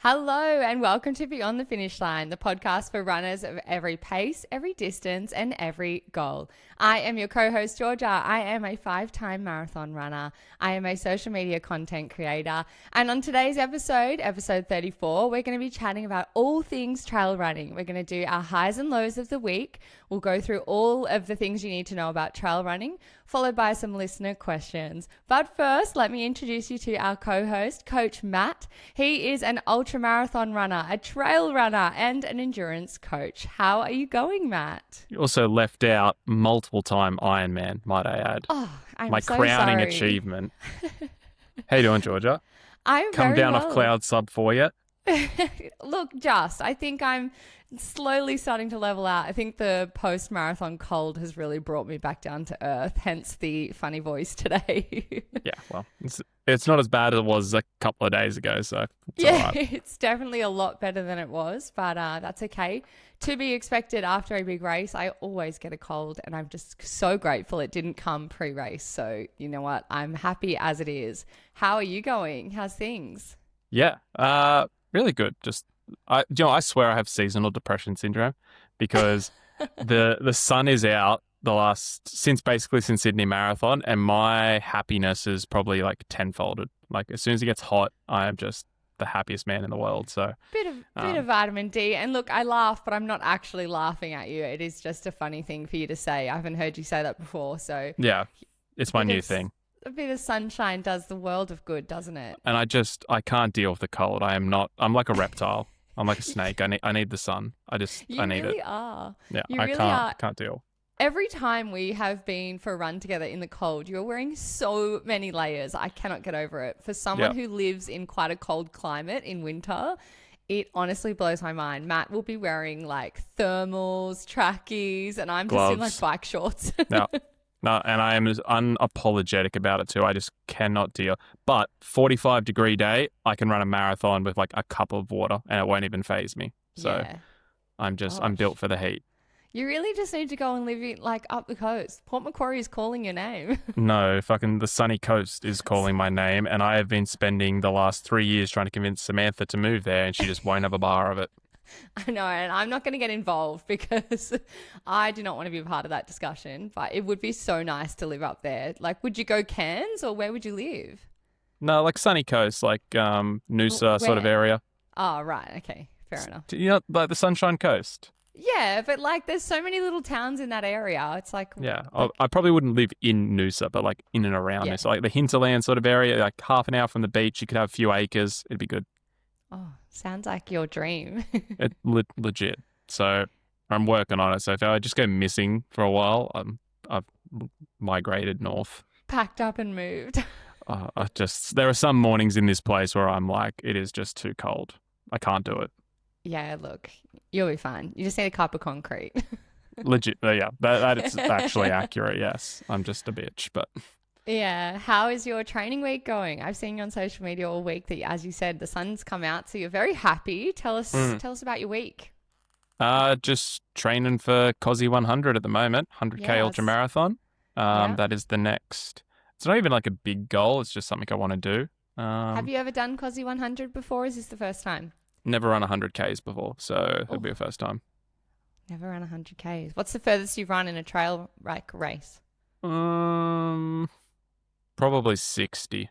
Hello and welcome to Beyond the Finish Line, the podcast for runners of every pace, every distance and every goal. I am your co-host, Georgia. I am a 5-time marathon runner. I am a social media content creator. And on today's episode 34, we're going to be chatting about all things trail running. We're going to do our highs and lows of the week. We'll go through all of the things you need to know about trail running, followed by some listener questions. But first, let me introduce you to our co-host, Coach Matt. He is an ultra-marathon runner, a trail runner, and an endurance coach. How are you going, Matt? You also left out multiple-time Ironman, might I add. Oh, I'm My so crowning sorry. achievement. How you doing, Georgia? I'm Come very down well. off cloud sub for you. Look, I think I'm slowly starting to level out. I think the post-marathon cold has really brought me back down to earth, hence the funny voice today. Yeah, well, it's not as bad as it was a couple of days ago, so it's all right. It's definitely a lot better than it was, but that's okay. To be expected after a big race. I always get a cold, and I'm just so grateful it didn't come pre-race. So you know what? I'm happy as it is. How are you going? How's things? Yeah, really good. I swear I have seasonal depression syndrome because the sun is out since Sydney Marathon, and my happiness is probably like tenfolded. Like as soon as it gets hot, I am just the happiest man in the world. So Bit of vitamin D. And look, I laugh, but I'm not actually laughing at you. It is just a funny thing for you to say. I haven't heard you say that before. So yeah, it's my new thing. A bit of sunshine does the world of good, doesn't it? And I can't deal with the cold. I'm like a reptile. I'm like a snake. I need the sun. I need it. You really are. Yeah, You I really can't. are. I can't deal. Every time we have been for a run together in the cold, you're wearing so many layers. I cannot get over it. For someone who lives in quite a cold climate in winter, it honestly blows my mind. Matt will be wearing like thermals, trackies, and I'm just in like bike shorts. No, and I am as unapologetic about it too. I just cannot deal. But 45-degree day, I can run a marathon with like a cup of water and it won't even faze me. So Yeah. I'm built for the heat. You really just need to go and live like up the coast. Port Macquarie is calling your name. No, fucking the sunny coast is calling my name, and I have been spending the last 3 years trying to convince Samantha to move there, and she just won't have a bar of it. I know, and I'm not going to get involved because I do not want to be a part of that discussion, but it would be so nice to live up there. Like, would you go Cairns or where would you live? No, like sunny coast, like Noosa sort of area. Oh, right. Okay. Fair enough. You know, like the Sunshine Coast. Yeah, but like there's so many little towns in that area. It's like... Yeah, I probably wouldn't live in Noosa, but like in and around Noosa. Like the hinterland sort of area, like half an hour from the beach, you could have a few acres. It'd be good. Oh, sounds like your dream. Legit. So I'm working on it. So if I just go missing for a while, I've migrated north. Packed up and moved. There are some mornings in this place where I'm like, it is just too cold. I can't do it. Yeah, look, you'll be fine. You just need a cup of concrete. Legit. Yeah, that is actually accurate. Yes. I'm just a bitch, but... Yeah. How is your training week going? I've seen you on social media all week that, as you said, the sun's come out, so you're very happy. Tell us about your week. Just training for COSI 100 at the moment, 100K ultra marathon. That is the next. It's not even like a big goal. It's just something I want to do. Have you ever done COSI 100 before? Is this the first time? Never run 100Ks before, so it'll be a first time. Never run 100Ks. What's the furthest you've run in a trail race? Probably 60-ish.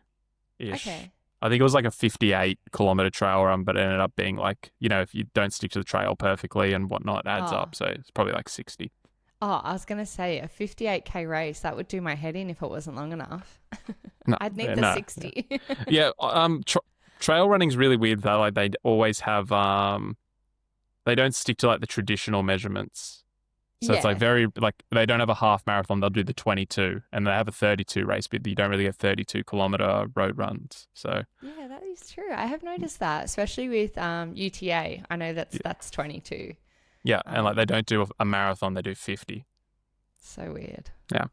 Okay. I think it was like a 58-kilometer trail run, but it ended up being like, if you don't stick to the trail perfectly and whatnot, it adds up. So it's probably like 60. Oh, I was going to say a 58K race, that would do my head in if it wasn't long enough. No, I'd need the 60. Yeah. Trail running's really weird though. Like they always have, they don't stick to like the traditional measurements. So it's like they don't have a half marathon. They'll do the 22 and they have a 32 race, but you don't really get 32-kilometer road runs. So yeah, that is true. I have noticed that, especially with UTA. I know that's 22. Yeah, and like they don't do a marathon, they do 50. So weird. Yeah.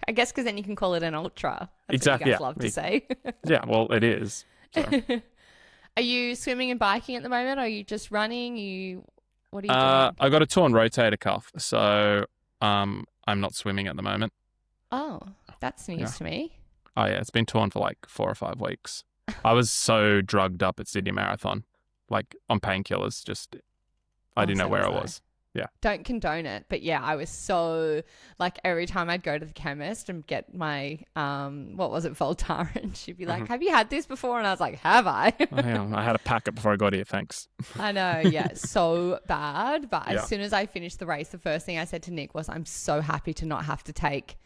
I guess because then you can call it an ultra. That's exactly. What you guys love to say. Yeah, well, it is. So. Are you swimming and biking at the moment? Or are you just running? What are you doing? I got a torn rotator cuff, so I'm not swimming at the moment. Oh, that's news to me. Oh yeah, it's been torn for like 4 or 5 weeks. I was so drugged up at Sydney Marathon. like on painkillers. Just I didn't know where I was. Yeah. Don't condone it. But yeah, I was so like every time I'd go to the chemist and get my, what was it, Voltaren, she'd be like, have you had this before? And I was like, have I? Oh, yeah, I had a packet before I got here. Thanks. I know. Yeah. So bad. But as soon as I finished the race, the first thing I said to Nick was, I'm so happy to not have to take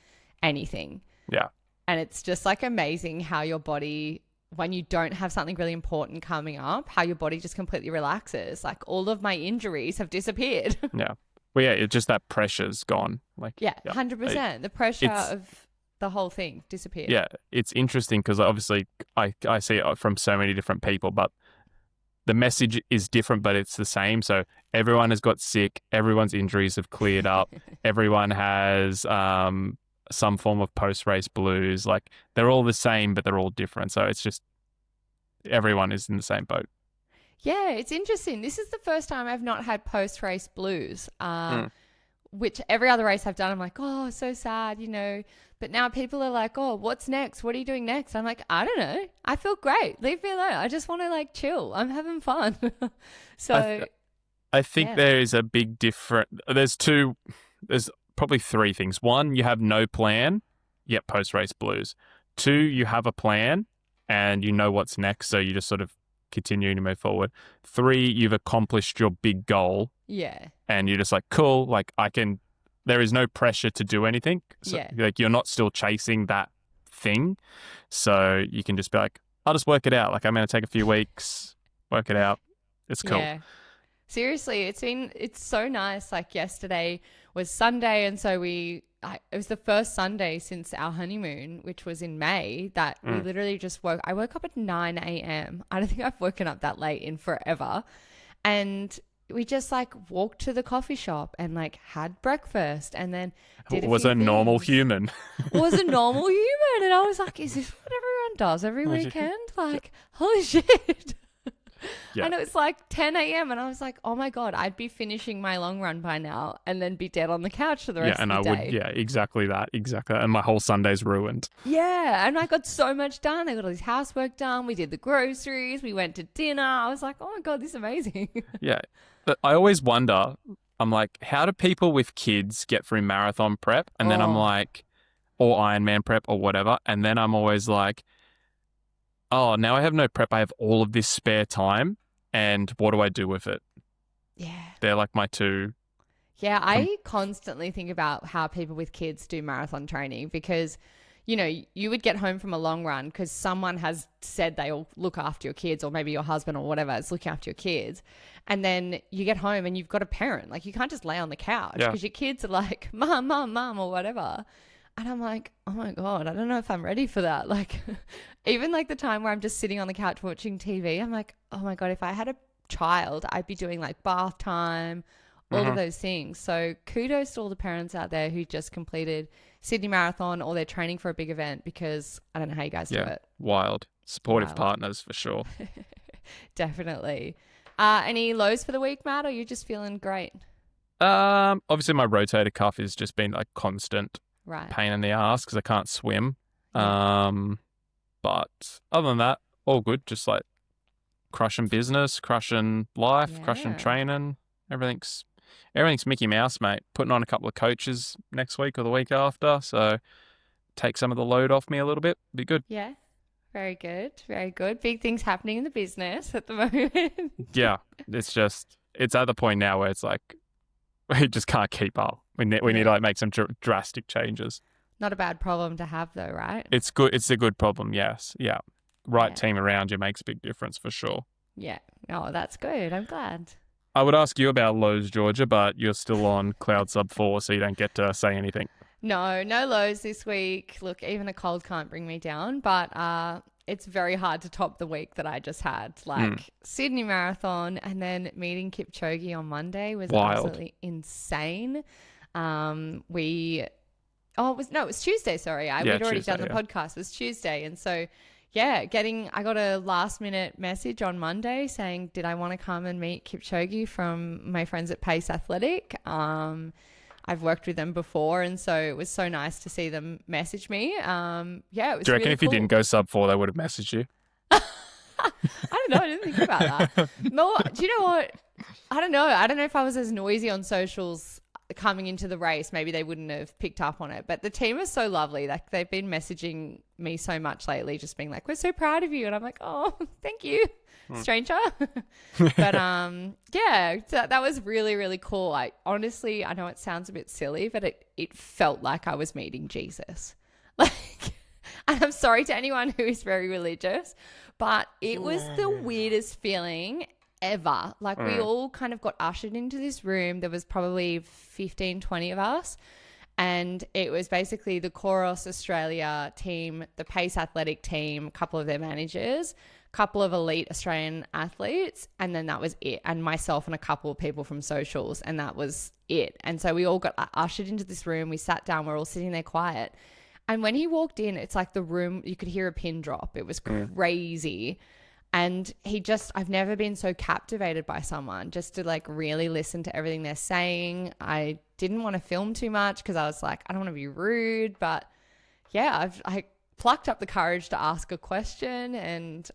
anything. Yeah. And it's just like amazing how your body, when you don't have something really important coming up, how your body just completely relaxes. Like all of my injuries have disappeared. Yeah. Well, yeah, it's just that pressure's gone. Like 100%. The pressure of the whole thing disappeared. Yeah, it's interesting because obviously I see it from so many different people, but the message is different, but it's the same. So everyone has got sick. Everyone's injuries have cleared up. Everyone has some form of post-race blues. Like they're all the same, but they're all different. So it's just everyone is in the same boat. Yeah, it's interesting. This is the first time I've not had post-race blues, which every other race I've done, I'm like, oh, so sad, you know. But now people are like, oh, what's next? What are you doing next? I'm like, I don't know. I feel great. Leave me alone. I just want to like chill. I'm having fun. So I think there is a big difference. There's probably three things. One, you have no plan, yet post-race blues. Two, you have a plan and you know what's next, so you just sort of continue to move forward. Three, you've accomplished your big goal. Yeah. And you're just like, cool, like there is no pressure to do anything. So like you're not still chasing that thing. So you can just be like, I'll just work it out. Like I'm going to take a few weeks, work it out. It's cool. Yeah. Seriously, it's so nice. Like yesterday was Sunday, and so it was the first Sunday since our honeymoon, which was in May, that we literally just I woke up at 9 a.m. I don't think I've woken up that late in forever. And we just like walked to the coffee shop and like had breakfast and then did was a normal human. Was a normal human. And I was like, is this what everyone does every weekend? Like, holy shit. Yeah. And it was like 10 a.m. and I was like, oh my God, I'd be finishing my long run by now and then be dead on the couch for the rest of the day. Exactly that. Exactly. And my whole Sunday's ruined. Yeah. And I got so much done. I got all this housework done. We did the groceries. We went to dinner. I was like, oh my God, this is amazing. Yeah. But I always wonder, I'm like, how do people with kids get through marathon prep? And then I'm like, or Ironman prep or whatever. And then I'm always like, oh, now I have no prep. I have all of this spare time. And what do I do with it? Yeah. They're like my two. Yeah, I constantly think about how people with kids do marathon training because, you know, you would get home from a long run because someone has said they'll look after your kids, or maybe your husband or whatever is looking after your kids. And then you get home and you've got a parent. Like you can't just lay on the couch because your kids are like, mom, or whatever. And I'm like, oh my God, I don't know if I'm ready for that. Like even like the time where I'm just sitting on the couch watching TV, I'm like, oh my God, if I had a child, I'd be doing like bath time, all of those things. So kudos to all the parents out there who just completed Sydney Marathon or they're training for a big event, because I don't know how you guys do it. Wild. Supportive partners for sure. Definitely. Any lows for the week, Matt, or you just feeling great? Obviously my rotator cuff has just been like constant pain in the ass because I can't swim. But other than that, all good. Just like crushing business, crushing life, crushing training. Everything's Mickey Mouse, mate. Putting on a couple of coaches next week or the week after. So take some of the load off me a little bit. Be good. Yeah. Very good. Very good. Big things happening in the business at the moment. Yeah. It's at the point now where it's like, we just can't keep up. We need to like make some drastic changes. Not a bad problem to have though, right? It's good. It's a good problem. Yes. Yeah. Right team around you makes a big difference for sure. Yeah. Oh, that's good. I'm glad. I would ask you about lows, Georgia, but you're still on cloud sub 4, so you don't get to say anything. No lows this week. Look, even a cold can't bring me down, but it's very hard to top the week that I just had. Like Sydney Marathon and then meeting Kipchoge on Monday was absolutely insane. It was Tuesday, sorry. We'd already done the podcast. It was Tuesday. And so, I got a last minute message on Monday saying, did I want to come and meet Kipchoge from my friends at Pace Athletic? I've worked with them before, and so it was so nice to see them message me. It was. Do you reckon really if you didn't go sub 4, they would have messaged you? don't know. I didn't think about that. No, do you know what? I don't know. I don't know if I was as noisy on socials coming into the race. Maybe they wouldn't have picked up on it. But the team is so lovely. Like, they've been messaging me so much lately, just being like, "We're so proud of you." And I'm like, "Oh, thank you, stranger." But yeah, so that was really, really cool. I honestly, I know it sounds a bit silly, but it felt like I was meeting Jesus. Like, and I'm sorry to anyone who is very religious, but it was the weirdest feeling ever. Like, we all kind of got ushered into this room. There was probably 15, 20 of us. And it was basically the Coros Australia team, the Pace Athletic team, a couple of their managers, a couple of elite Australian athletes, and then that was it. And myself and a couple of people from socials, and that was it. And so we all got ushered into this room. We sat down. We're all sitting there quiet. And when he walked in, it's like the room, you could hear a pin drop. It was crazy. And I've never been so captivated by someone, just to like really listen to everything they're saying. I didn't want to film too much because I was like, I don't want to be rude, but yeah, I plucked up the courage to ask a question, and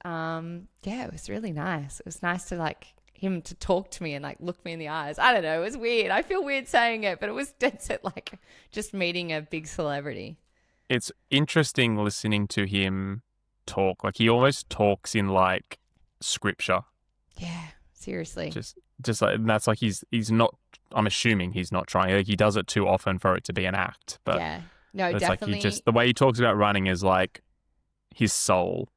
yeah, it was really nice. It was nice to like him to talk to me and like look me in the eyes. I don't know, it was weird. I feel weird saying it, but it was dead set like just meeting a big celebrity. It's interesting listening to him talk. Like, he almost talks in like scripture. Yeah, seriously. Just like, and that's like he's not. I'm assuming he's not trying. Like, he does it too often for it to be an act. But yeah, no, it's definitely. like the way he talks about running is like his soul.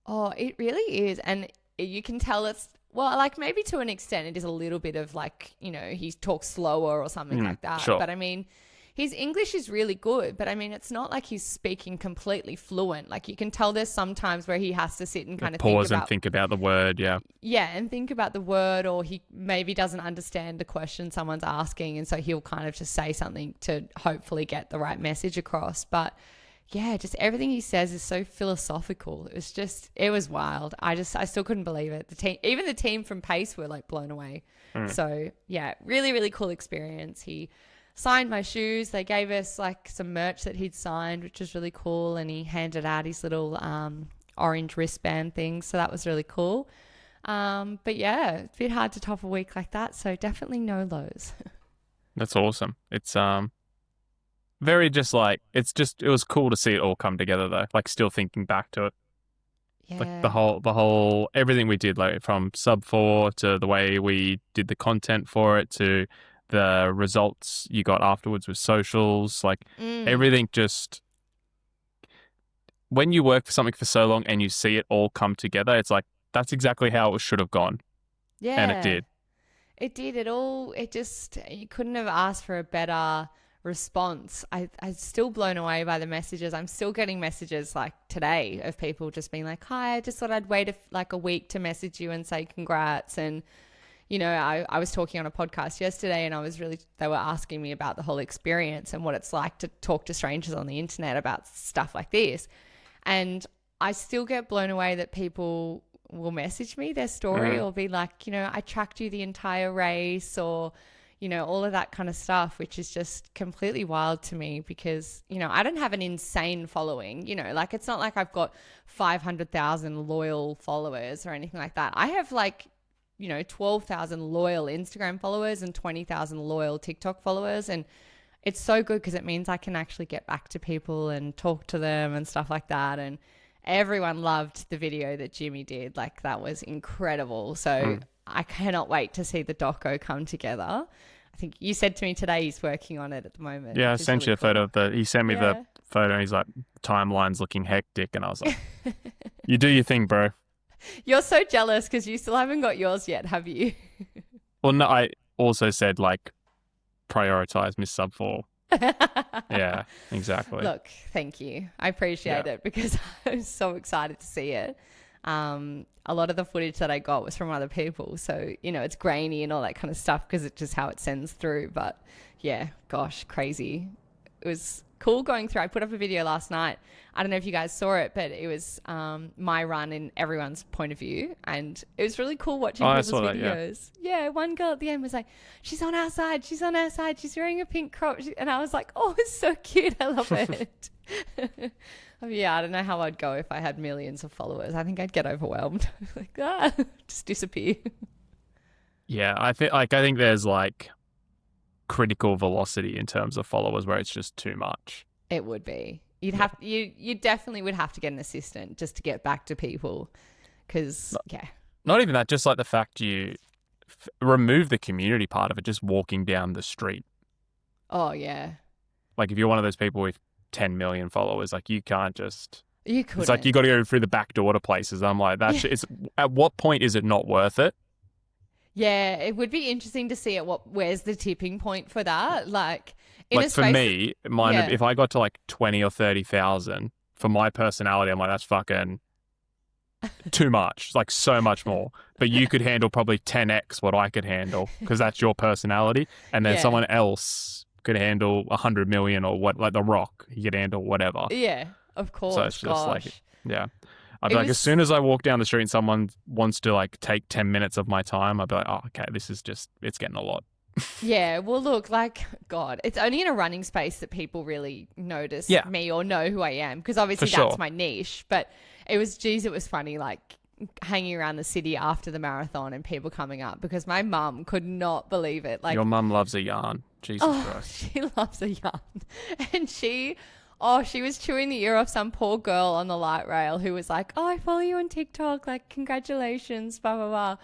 Oh, it really is, and you can tell it's, well, like maybe to an extent it is a little bit of like, you know, he talks slower or something like that. Sure. But I mean, his English is really good, but I mean, it's not like he's speaking completely fluent. Like, you can tell there's sometimes where he has to sit and kind of pause and think about the word. Yeah. Yeah, and think about the word, or he maybe doesn't understand the question someone's asking, and so he'll kind of just say something to hopefully get the right message across. But yeah, just everything he says is so philosophical. It was wild. I still couldn't believe it. Even the team from Pace were like blown away. So yeah, really, really cool experience. He signed my shoes. They gave us like some merch that he'd signed, which was really cool. And he handed out his little orange wristband thing. So that was really cool. But yeah, it's a bit hard to top a week like that. So definitely no lows. That's awesome. It's very just like, it was cool to see it all come together though. Like, still thinking back to it. Yeah. Like the whole everything we did, like from sub 4 to the way we did the content for it to the results you got afterwards with socials, like everything. Just when you work for something for so long and you see it all come together, it's like, that's exactly how it should have gone. Yeah. And it did. It did. You couldn't have asked for a better response. I'm still blown away by the messages. I'm still getting messages like today of people just being like, "Hi, I just thought I'd wait a week to message you and say congrats." And you know, I was talking on a podcast yesterday, and they were asking me about the whole experience and what it's like to talk to strangers on the internet about stuff like this. And I still get blown away that people will message me their story or be like, you know, I tracked you the entire race, or, you know, all of that kind of stuff, which is just completely wild to me because, you know, I don't have an insane following, you know, like, it's not like I've got 500,000 loyal followers or anything like that. I have like, you know, 12,000 loyal Instagram followers and 20,000 loyal TikTok followers. And it's so good because it means I can actually get back to people and talk to them and stuff like that. And everyone loved the video that Jimmy did. Like, that was incredible. So I cannot wait to see the doco come together. I think you said to me today he's working on it at the moment. Yeah, I sent you a photo of he sent me the photo, and he's like, timeline's looking hectic. And I was like, you do your thing, bro. You're so jealous because you still haven't got yours yet, have you? Well, no, I also said, like, prioritize Miss Sub 4. Yeah, exactly. Look, thank you. I appreciate it because I was so excited to see it. A lot of the footage that I got was from other people. So, you know, it's grainy and all that kind of stuff because it's just how it sends through. But yeah, gosh, crazy. It was cool going through. I put up a video last night. I don't know if you guys saw it, but it was my run in everyone's point of view. And it was really cool watching people's videos. Yeah, one girl at the end was like, she's on our side. She's on our side. She's wearing a pink crop. And I was like, oh, it's so cute. I love it. Yeah, I don't know how I'd go if I had millions of followers. I think I'd get overwhelmed. Like, just disappear. Yeah, I think there's like critical velocity in terms of followers where it's just too much. It would be. You definitely would have to get an assistant just to get back to people. Because, yeah. Not even that, just like the fact you remove the community part of it, just walking down the street. Oh, yeah. Like if you're one of those people with 10 million followers, like you can't just... You couldn't. It's like you got to go through the back door to places. I'm like, at what point is it not worth it? Yeah, it would be interesting to see where's the tipping point for that. Like, For me, if I got to like 20 or 30,000, for my personality, I'm like, that's fucking too much. It's like so much more. But you could handle probably 10x what I could handle because that's your personality. And then someone else could handle 100 million or what, like The Rock, he could handle whatever. Yeah, of course. So it's just like, yeah. I'd be It like, was- as soon as I walk down the street and someone wants to like take 10 minutes of my time, I'd be like, oh, okay, it's getting a lot. Yeah, well, look, like, God, it's only in a running space that people really notice me or know who I am, because obviously that's my niche. But it was funny, like, hanging around the city after the marathon and people coming up, because my mum could not believe it. Like, your mum loves a yarn. Jesus Christ. She loves a yarn. And she was chewing the ear off some poor girl on the light rail who was like, oh, I follow you on TikTok, like, congratulations, blah, blah, blah.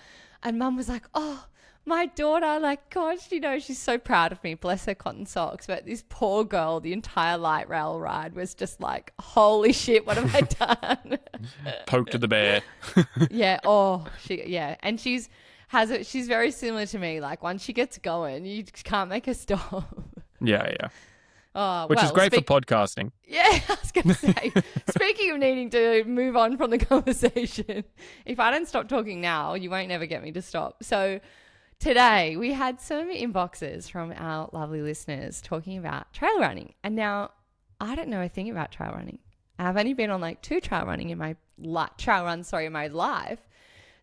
And mum was like, oh, my daughter, like, gosh, she's so proud of me, bless her cotton socks. But this poor girl, the entire light rail ride was just like, holy shit, what have I done? Poked at the bear. Yeah. And she's very similar to me. Like, once she gets going, you just can't make her stop. Yeah. Which is great for podcasting. Yeah, I was going to say, speaking of needing to move on from the conversation, if I don't stop talking now, you won't never get me to stop. So today we had some inboxes from our lovely listeners talking about trail running. And now I don't know a thing about trail running. I've only been on like 2 trail runs in my life.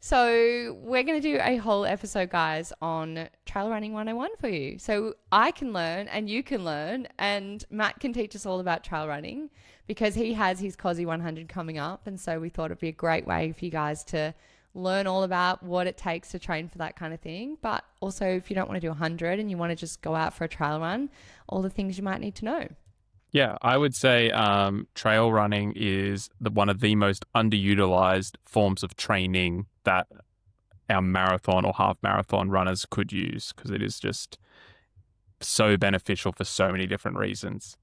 So we're going to do a whole episode, guys, on Trail Running 101 for you. So I can learn and you can learn, and Matt can teach us all about trail running because he has his COSI 100 coming up. And so we thought it'd be a great way for you guys to learn all about what it takes to train for that kind of thing. But also, if you don't want to do 100 and you want to just go out for a trail run, all the things you might need to know. Yeah, I would say trail running is one of the most underutilized forms of training that our marathon or half marathon runners could use, because it is just so beneficial for so many different reasons.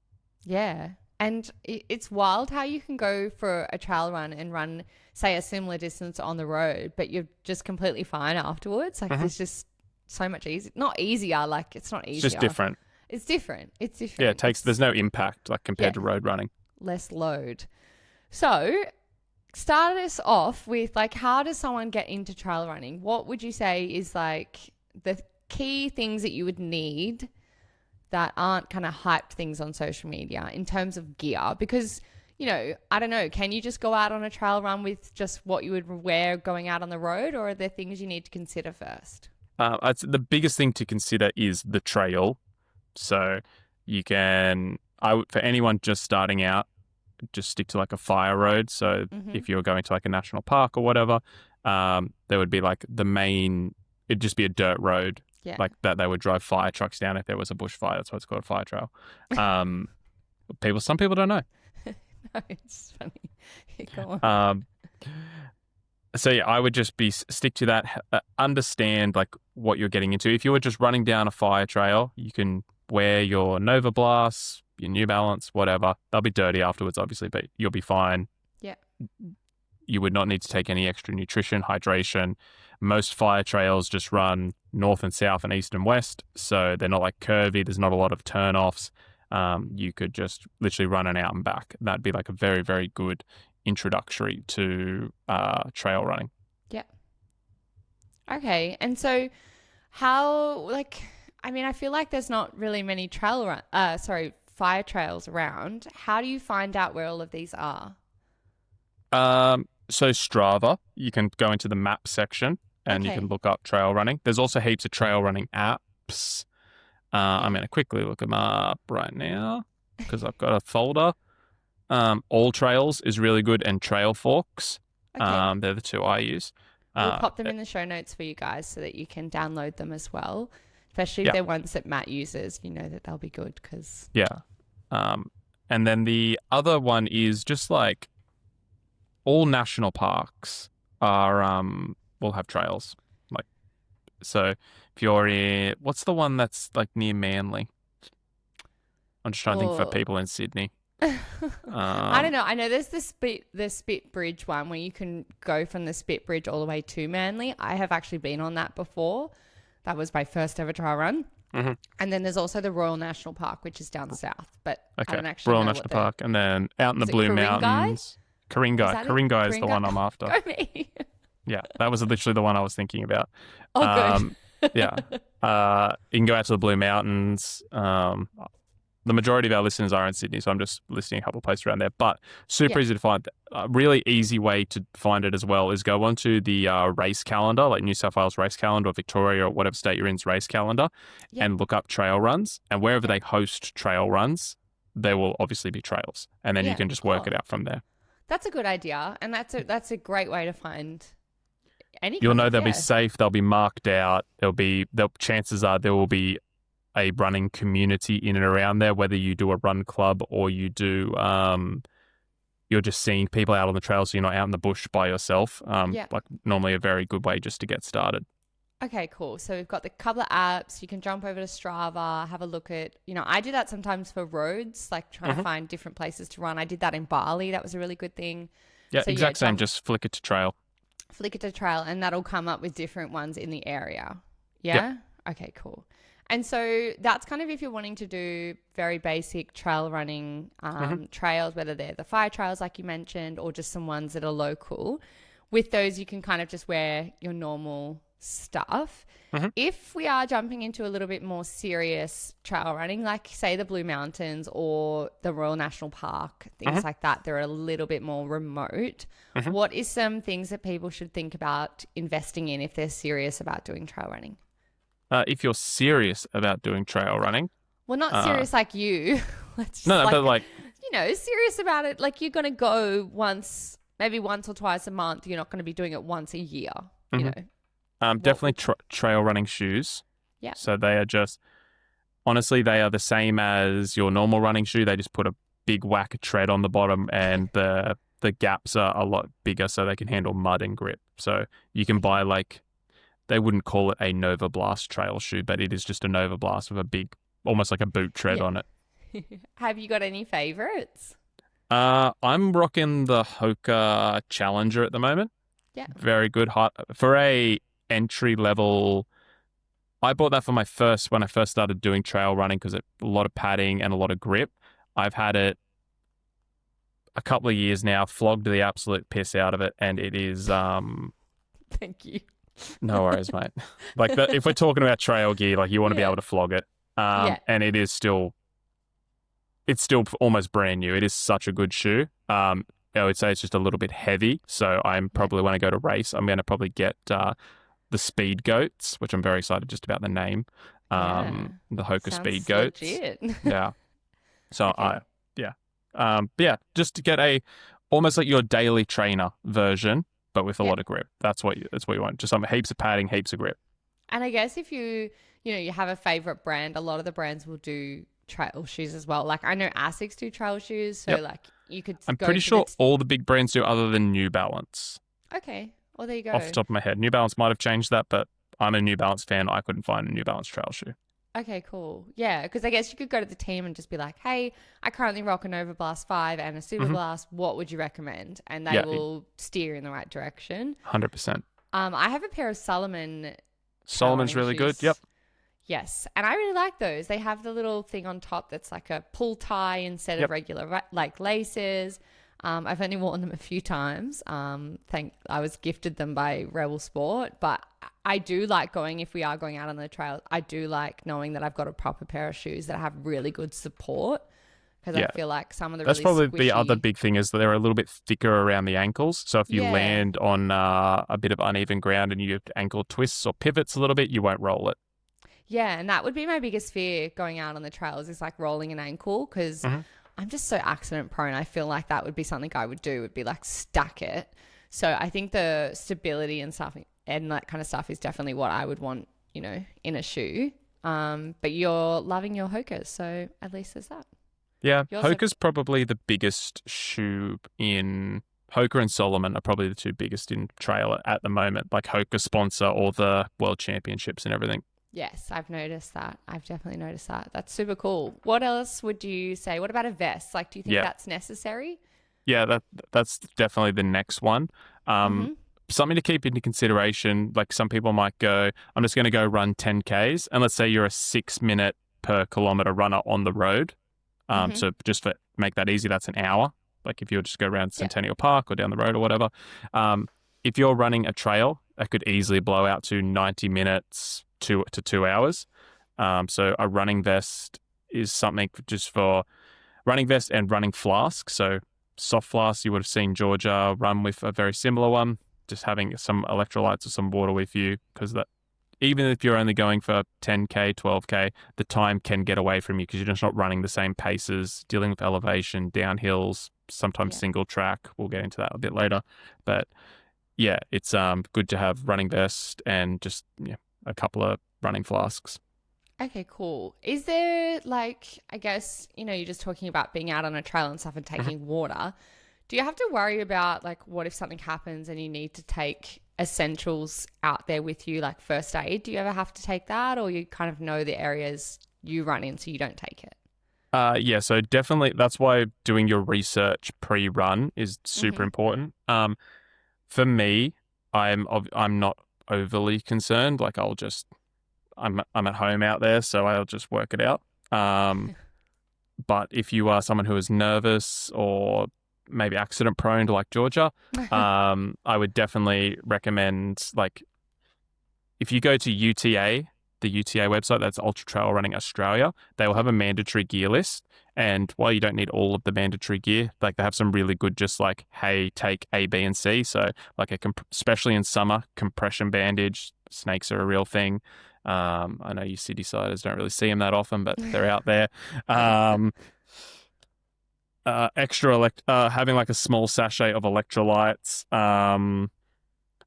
Yeah. And it's wild how you can go for a trail run and run, say, a similar distance on the road, but you're just completely fine afterwards. Like, it's just so much easier. Not easier, like, it's not easier. It's just different. It's different. Yeah, there's no impact like compared to road running. Less load. So, start us off with, like, how does someone get into trail running? What would you say is like the key things that you would need that aren't kind of hyped things on social media in terms of gear? Because, I don't know, can you just go out on a trail run with just what you would wear going out on the road, or are there things you need to consider first? The biggest thing to consider is the trail. So you can, for anyone just starting out, just stick to like a fire road. So if you're going to like a national park or whatever, there would be like it'd just be a dirt road, like that they would drive fire trucks down if there was a bushfire. That's why it's called a fire trail. Some people don't know. No, it's funny. Go on. So yeah, I would just stick to that. Understand like what you're getting into. If you were just running down a fire trail, you can wear your Nova Blasts, your New Balance, whatever. They'll be dirty afterwards, obviously, but you'll be fine. Yeah. You would not need to take any extra nutrition, hydration. Most fire trails just run north and south and east and west, so they're not like curvy. There's not a lot of turn-offs. You could just literally run an out and back. That'd be like a very, very good introductory to trail running. Yeah. Okay. And so I feel like there's not really many fire trails around. How do you find out where all of these are? So Strava, you can go into the map section and you can look up trail running. There's also heaps of trail running apps. I'm going to quickly look them up right now because I've got a folder. All Trails is really good, and Trail Forks. Okay. They're the two I use. We'll pop them in the show notes for you guys so that you can download them as well. Especially if Yeah. they're ones that Matt uses, you know that they'll be good because... Yeah. And then the other one is just like all national parks are will have trails. Like, so if you're in, what's the one that's like near Manly? I'm just trying to think for people in Sydney. I don't know. I know there's the Spit Bridge one where you can go from the Spit Bridge all the way to Manly. I have actually been on that before. That was my first ever trail run. Mm-hmm. And then there's also the Royal National Park, which is down south. But Okay. I don't actually Royal know National Park, and then out in the Blue Ku-ring-gai? Mountains. Ku-ring-gai. Ku-ring-gai is the one I'm after. Go me. Yeah, that was literally the one I was thinking about. Oh, good. Yeah. You can go out to the Blue Mountains. The majority of our listeners are in Sydney, so I'm just listing a couple of places around there. But super easy to find. A really easy way to find it as well is go onto the race calendar, like New South Wales race calendar or Victoria or whatever state you're in's race calendar, and look up trail runs. And wherever they host trail runs, there will obviously be trails. And then you can just work it out from there. That's a good idea. And that's a great way to find any. You'll know they'll be safe. They'll be marked out. Chances are there will be a running community in and around there, whether you do a run club or you do, you're just seeing people out on the trail, so you're not out in the bush by yourself. Like normally a very good way just to get started. Okay, cool. So we've got the couple of apps. You can jump over to Strava, have a look at, I do that sometimes for roads, like trying to find different places to run. I did that in Bali. That was a really good thing. Yeah, so exact same. Just flick it to trail. Flick it to trail, and that'll come up with different ones in the area. Yeah? Okay, cool. And so that's kind of if you're wanting to do very basic trail running trails, whether they're the fire trails like you mentioned or just some ones that are local. With those, you can kind of just wear your normal stuff. If we are jumping into a little bit more serious trail running, like say the Blue Mountains or the Royal National Park, things like that, they're a little bit more remote. What is some things that people should think about investing in if they're serious about doing trail running? If you're serious about doing trail running. Well, not serious like you. Let's just but like, serious about it. Like you're going to go maybe once or twice a month. You're not going to be doing it once a year, you know. Definitely trail running shoes. Yeah. So they are honestly, they are the same as your normal running shoe. They just put a big whack of tread on the bottom and the gaps are a lot bigger so they can handle mud and grip. So you can buy they wouldn't call it a Nova Blast trail shoe, but it is just a Nova Blast with a big, almost like a boot tread on it. Have you got any favorites? I'm rocking the Hoka Challenger at the moment. Yeah. Very good. For a entry level, I bought that for when I first started doing trail running because a lot of padding and a lot of grip. I've had it a couple of years now, flogged the absolute piss out of it, and it is... Thank you. No worries, mate. If we're talking about trail gear, you want to be able to flog it. And it's still almost brand new. It is such a good shoe. I would say it's just a little bit heavy. So I'm probably, when I go to race, I'm going to probably get the Speed Goats, which I'm very excited just about the name. The Hoka Speed Goats. Legit. Yeah. So just to get almost like your daily trainer version, but with a lot of grip. That's what you want. Just heaps of padding, heaps of grip. And I guess if you have a favorite brand, a lot of the brands will do trail shoes as well. Like I know Asics do trail shoes, so you could. I'm pretty sure all the big brands do, other than New Balance. Okay, well there you go. Off the top of my head, New Balance might have changed that, but I'm a New Balance fan. I couldn't find a New Balance trail shoe. Okay, cool. Yeah, because I guess you could go to the team and just be like, hey, I currently rock a Nova Blast 5 and a Super Blast. What would you recommend? And they will steer in the right direction. 100%. I have a pair of Solomon's really shoes. good. Yep. Yes, and I really like those. They have the little thing on top that's like a pull tie instead of regular laces. I've only worn them a few times. I was gifted them by Rebel Sport, but I do like if we are going out on the trail, I do like knowing that I've got a proper pair of shoes that have really good support, because I feel like some of the that's really probably the other big thing is that they're a little bit thicker around the ankles. So if you land on a bit of uneven ground and you have ankle twists or pivots a little bit, you won't roll it. Yeah, and that would be my biggest fear going out on the trails is rolling an ankle, because I'm just so accident prone. I feel like that would be something I would do, would be like stack it. So I think the stability and stuff and that kind of stuff is definitely what I would want, you know, in a shoe. But you're loving your Hokas, so at least there's that. Yeah, You also- Hoka's probably the biggest shoe in Hoka and Solomon are probably the two biggest in trail at the moment. Like Hoka sponsor all the world championships and everything. Yes, I've noticed that. I've definitely noticed that. That's super cool. What else would you say? What about a vest? Like, do you think that's necessary? Yeah, that's definitely the next one. Something to keep into consideration. Like some people might go, I'm just going to go run 10Ks. And let's say you're a 6 minute per kilometer runner on the road. So just for make that easy, that's an hour. Like if you just go around Centennial Park or down the road or whatever. If you're running a trail, that could easily blow out to 90 minutes to 2 hours. So a running vest is something just for running vest and running flask. So soft flask, you would have seen Georgia run with a very similar one, just having some electrolytes or some water with you, because that even if you're only going for 10K, 12K, the time can get away from you because you're just not running the same paces, dealing with elevation, downhills, sometimes single track. We'll get into that a bit later. But yeah, it's good to have running vest and just a couple of running flasks. Okay, cool. Is there like, I guess, you know, you're just talking about being out on a trail and stuff and taking water. Do you have to worry about like what if something happens and you need to take essentials out there with you, like first aid? Do you ever have to take that, or you kind of know the areas you run in so you don't take it? Yeah, so definitely that's why doing your research pre-run is super important. For me, I'm not overly concerned. Like I'm at home out there, so I'll just work it out. But if you are someone who is nervous or maybe accident prone to like Georgia, I would definitely recommend, like, if you go to UTA, the UTA website, that's Ultra Trail Running Australia, they will have a mandatory gear list. And while you don't need all of the mandatory gear, like they have some really good, just like, hey, take A, B, and C. So like especially in summer, compression bandage, snakes are a real thing. I know you city-siders don't really see them that often, but they're out there. Having like a small sachet of electrolytes.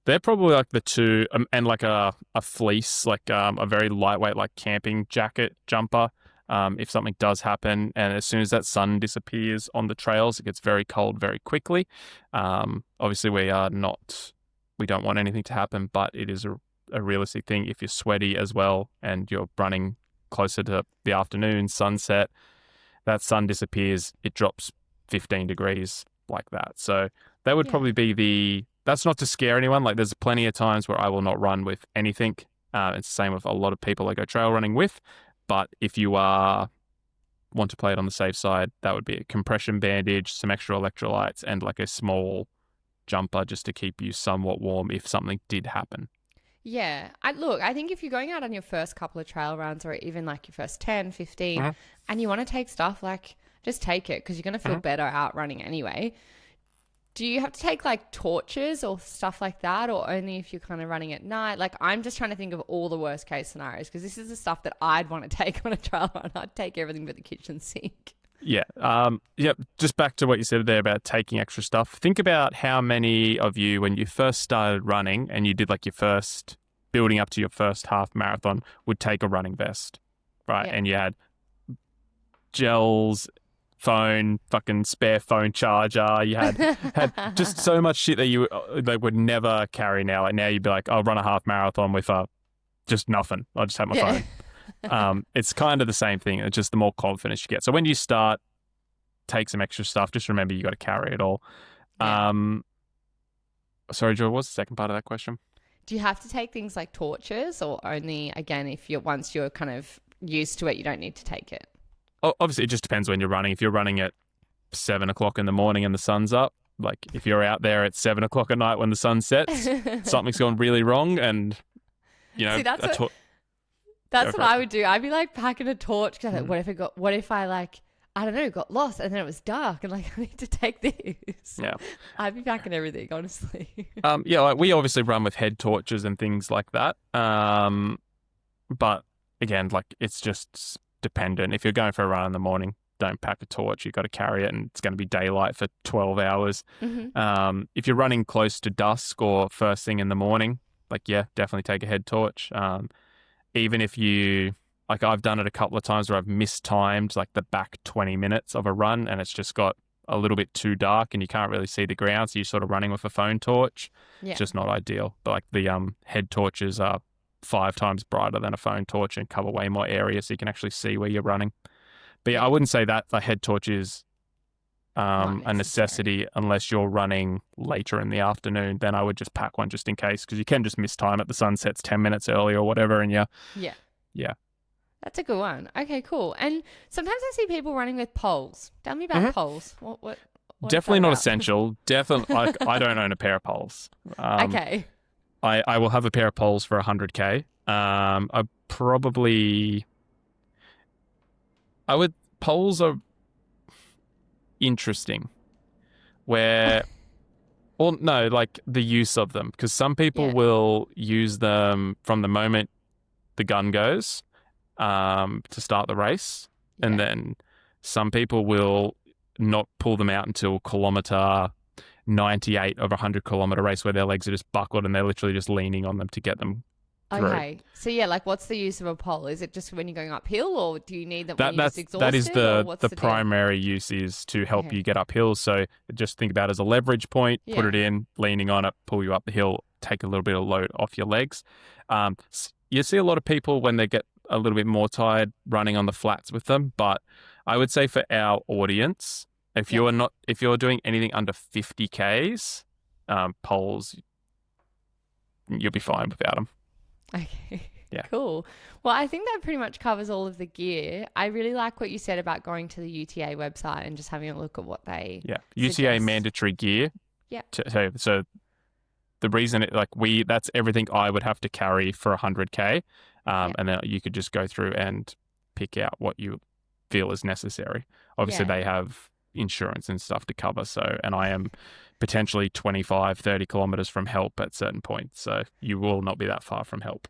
They're probably like the two, and like a fleece, like a very lightweight like camping jacket jumper. If something does happen, and as soon as that sun disappears on the trails, it gets very cold very quickly. Obviously, we don't want anything to happen, but it is a realistic thing. If you're sweaty as well and you're running closer to the afternoon sunset, that sun disappears, it drops 15 degrees like that. So that would probably be that's not to scare anyone. Like there's plenty of times where I will not run with anything. It's the same with a lot of people I go trail running with. But if you want to play it on the safe side, that would be a compression bandage, some extra electrolytes, and like a small jumper just to keep you somewhat warm if something did happen. Yeah. I think if you're going out on your first couple of trail runs or even like your first 10, 15, and you want to take stuff, like just take it because you're going to feel better out running anyway. Do you have to take like torches or stuff like that, or only if you're kind of running at night? Like I'm just trying to think of all the worst case scenarios because this is the stuff that I'd want to take on a trail run. I'd take everything but the kitchen sink. Yeah. Just back to what you said there about taking extra stuff. Think about how many of you, when you first started running and you did like your first building up to your first half marathon, would take a running vest, right? Yeah. And you had gels, phone, fucking spare phone charger. You had just so much shit that you would never carry now. Like now you'd be like, I'll run a half marathon with just nothing. I'll just have my phone. It's kind of the same thing. It's just the more confidence you get. So when you start, take some extra stuff. Just remember you got to carry it all. Yeah. Sorry, Joe, what was the second part of that question? Do you have to take things like torches, or only, again, if once you're kind of used to it, you don't need to take it? Obviously, it just depends when you're running. If you're running at 7 o'clock in the morning and the sun's up, like if you're out there at 7 o'clock at night when the sun sets, something's gone really wrong, and See, that's what I would do. I'd be like packing a torch because what if I like, I don't know, got lost and then it was dark and like I need to take this. Yeah. I'd be packing everything, honestly. Like we obviously run with head torches and things like that. But again, like it's just dependent. If you're going for a run in the morning, don't pack a torch. You've got to carry it, and it's going to be daylight for 12 hours. Mm-hmm. If you're running close to dusk or first thing in the morning, like, yeah, definitely take a head torch. Even if you, like, I've done it a couple of times where I've mistimed like the back 20 minutes of a run, and it's just got a little bit too dark and you can't really see the ground, so you're sort of running with a phone torch. Yeah. It's just not ideal. But like the head torches are 5 times brighter than a phone torch and cover way more area, so you can actually see where you're running. But yeah, I wouldn't say that the head torch is a necessity unless you're running later in the afternoon. Then I would just pack one just in case, because you can just miss time at the sun sets 10 minutes early or whatever, and yeah. That's a good one. Okay, cool. And sometimes I see people running with poles. Tell me about poles. What Definitely not essential. Definitely, I don't own a pair of poles. Okay. I will have a pair of poles for 100K. Poles are interesting like the use of them, because some people will use them from the moment the gun goes to start the race, and then some people will not pull them out until kilometer 98 of a 100-kilometer race, where their legs are just buckled and they're literally just leaning on them to get them through. Okay. So yeah, like, what's the use of a pole? Is it just when you're going uphill, or do you need them when you're just exhausted? That is the primary use, is to help you get uphill. So just think about it as a leverage point, put it in, leaning on it, pull you up the hill, take a little bit of load off your legs. You see a lot of people when they get a little bit more tired running on the flats with them, but I would say for our audience, if you're doing anything under 50 Ks, poles, you'll be fine without them. Okay. Yeah. Cool. Well, I think that pretty much covers all of the gear. I really like what you said about going to the UTA website and just having a look at what they UTA suggest. mandatory gear. Yeah. So the reason that's everything I would have to carry for 100K, and then you could just go through and pick out what you feel is necessary. Obviously, they have insurance and stuff to cover. So, and I am potentially 25, 30 kilometers from help at certain points. So you will not be that far from help.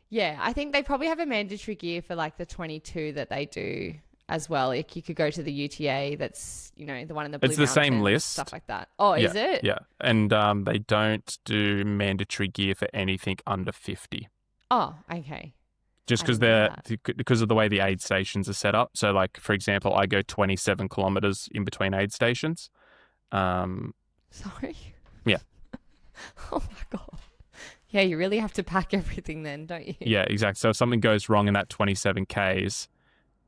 Yeah, I think they probably have a mandatory gear for like the 22 that they do as well. Like, you could go to the UTA, that's, the one in the Blue It's the same Mountains, list. stuff like that. Oh, is it? Yeah. And they don't do mandatory gear for anything under 50. Oh, okay. Just because of the way the aid stations are set up. So, like, for example, I go 27 kilometers in between aid stations. Sorry? Yeah. Oh, my God. Yeah, you really have to pack everything then, don't you? Yeah, exactly. So if something goes wrong in that 27 Ks,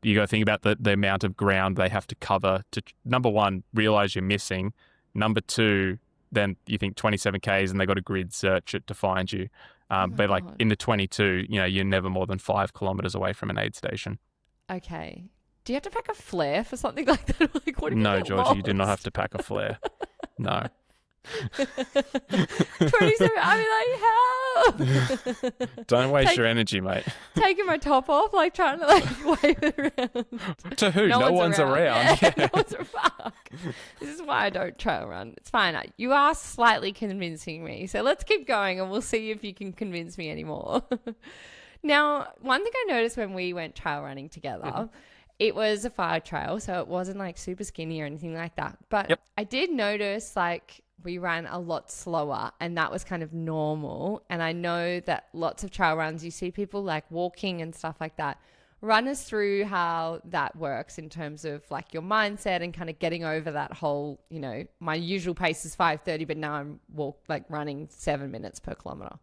you got to think about the amount of ground they have to cover to, number one, realize you're missing. Number two, then you think 27 Ks and they got a grid search it to find you. But like in the 22, you're never more than 5 kilometers away from an aid station. Okay. Do you have to pack a flare for something like that? Like, what if No, you get Georgie, lost? you do not have to pack a flare. No. 27, I mean, like, how? Don't waste your energy, mate. Taking my top off, like, trying to, like, wave it around. To who? No one's around. Yeah, no one's around. Fuck. This is why I don't trail run. It's fine. You are slightly convincing me. So let's keep going and we'll see if you can convince me anymore. Now, one thing I noticed when we went trail running together, it was a 5 trail, so it wasn't like super skinny or anything like that. But I did notice, like, we ran a lot slower, and that was kind of normal. And I know that lots of trail runs, you see people like walking and stuff like that. Run us through how that works in terms of like your mindset and kind of getting over that whole, my usual pace is 5:30, but now I'm running 7 minutes per kilometer.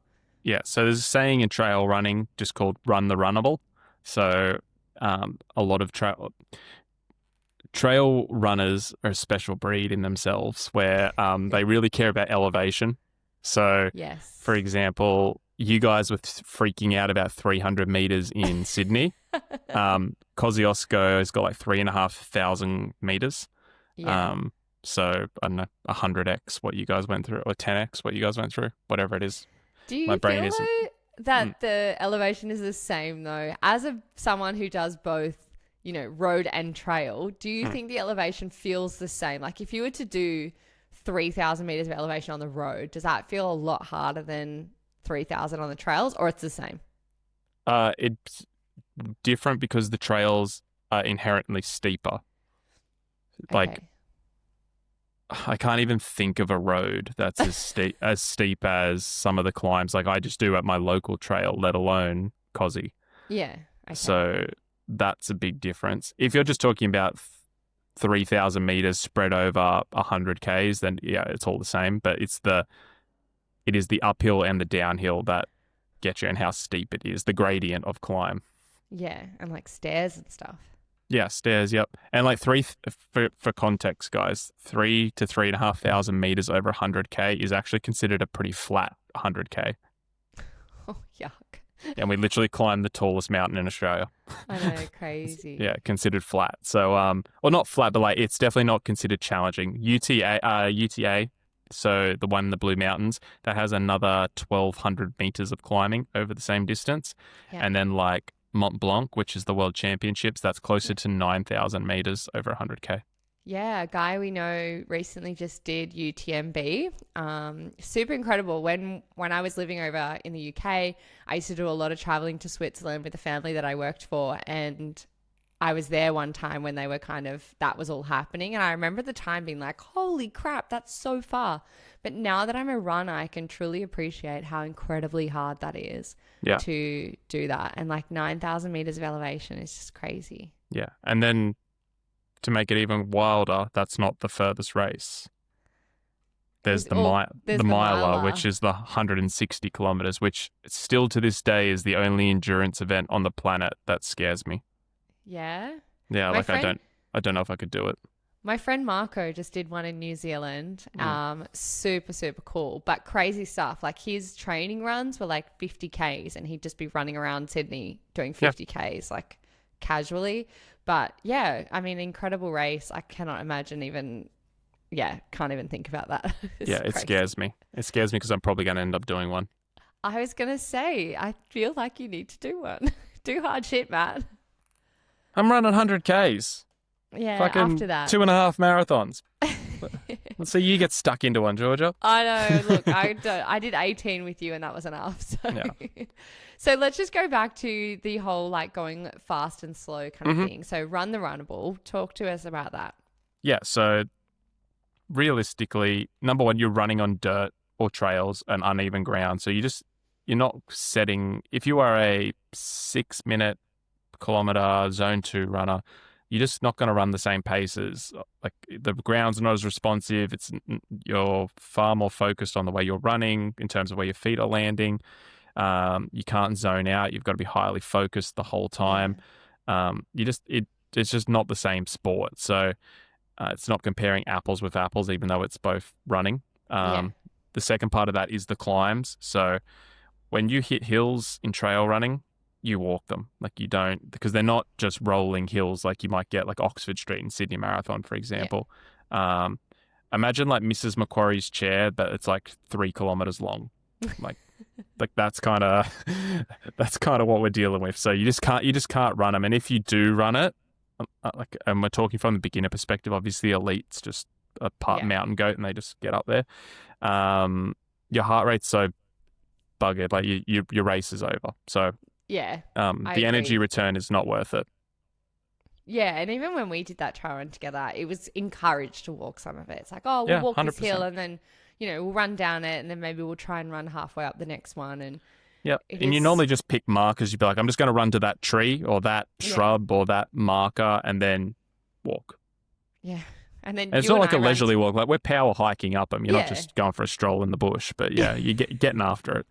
Yeah. So there's a saying in trail running just called run the runnable. So a lot of trail runners are a special breed in themselves, where they really care about elevation. So, for example, you guys were freaking out about 300 meters in Sydney. Kosciuszko has got like 3,500 meters. Yeah. So I don't know, 100x what you guys went through, or 10x what you guys went through, whatever it is. Do you feel that the elevation is the same though? As someone who does both, road and trail, do you think the elevation feels the same? Like, if you were to do 3,000 meters of elevation on the road, does that feel a lot harder than 3,000 on the trails, or it's the same? It's different because the trails are inherently steeper. Like, Okay. I can't even think of a road that's as steep as some of the climbs like I just do at my local trail, let alone Cozzy. Yeah. Okay. So that's a big difference. If you're just talking about 3,000 meters spread over 100 Ks, then yeah, it's all the same. But it is the uphill and the downhill that get you and how steep it is, the gradient of climb. Yeah. And like stairs and stuff. Yeah, stairs. Yep, and like for context, guys, 3,000 to 3,500 meters over 100 K is actually considered a pretty flat 100 K. Oh, yuck. And we literally climbed the tallest mountain in Australia. I know, crazy. Yeah, considered flat. So or not flat, but like it's definitely not considered challenging. UTA, so the one in the Blue Mountains, that has another 1,200 meters of climbing over the same distance, Yeah. and then like Mont Blanc, which is the World Championships, that's closer to 9,000 meters over 100K. Yeah, a guy we know recently just did UTMB. Super incredible. When I was living over in the UK, I used to do a lot of traveling to Switzerland with the family that I worked for, and I was there one time when they were that was all happening. And I remember at the time being like, holy crap, that's so far. But now that I'm a runner, I can truly appreciate how incredibly hard that is to do that. And like 9,000 meters of elevation is just crazy. Yeah. And then to make it even wilder, that's not the furthest race. There's the miler, which is the 160 kilometers, which still to this day is the only endurance event on the planet that scares me. Yeah. Yeah, I don't know if I could do it. My friend Marco just did one in New Zealand. Super, super cool, but crazy stuff. Like his training runs were like 50 Ks and he'd just be running around Sydney doing 50 Ks like casually. But yeah, I mean, incredible race. I cannot imagine can't even think about that. It scares me. It scares me because I'm probably going to end up doing one. I was going to say, I feel like you need to do one. Do hard shit, Matt. I'm running 100 Ks. Yeah, fucking after that. 2.5 marathons. Let's see you get stuck into one, Georgia. I know. Look, I did 18 with you and that was enough. So. Yeah. So let's just go back to the whole like going fast and slow kind of thing. So run the runnable. Talk to us about that. Yeah. So realistically, number one, you're running on dirt or trails and uneven ground. So you're not setting, if you are a 6-minute kilometer zone 2 runner, you're just not going to run the same paces. Like the ground's not as responsive. You're far more focused on the way you're running in terms of where your feet are landing. You can't zone out. You've got to be highly focused the whole time. It's just not the same sport. So it's not comparing apples with apples, even though it's both running. The second part of that is the climbs. So when you hit hills in trail running, you walk them. Like you don't, because they're not just rolling hills like you might get like Oxford Street in Sydney Marathon, for example. Imagine like Mrs. Macquarie's chair, but it's like 3 kilometers long. Like that's kind of what we're dealing with. So you just can't run them. And if you do run it, and we're talking from the beginner perspective, obviously elites just a mountain goat and they just get up there. Your heart rate's so buggered, like your race is over. So the energy return is not worth it. Yeah, and even when we did that trail run together, it was encouraged to walk some of it. It's like, oh, we'll walk 100%. This hill and then, we'll run down it and then maybe we'll try and run halfway up the next one. And you normally just pick markers. You'd be like, I'm just going to run to that tree or that shrub or that marker and then walk. Yeah. And then it's not like a leisurely walk. Like we're power hiking up them. You're not just going for a stroll in the bush, but you're getting after it.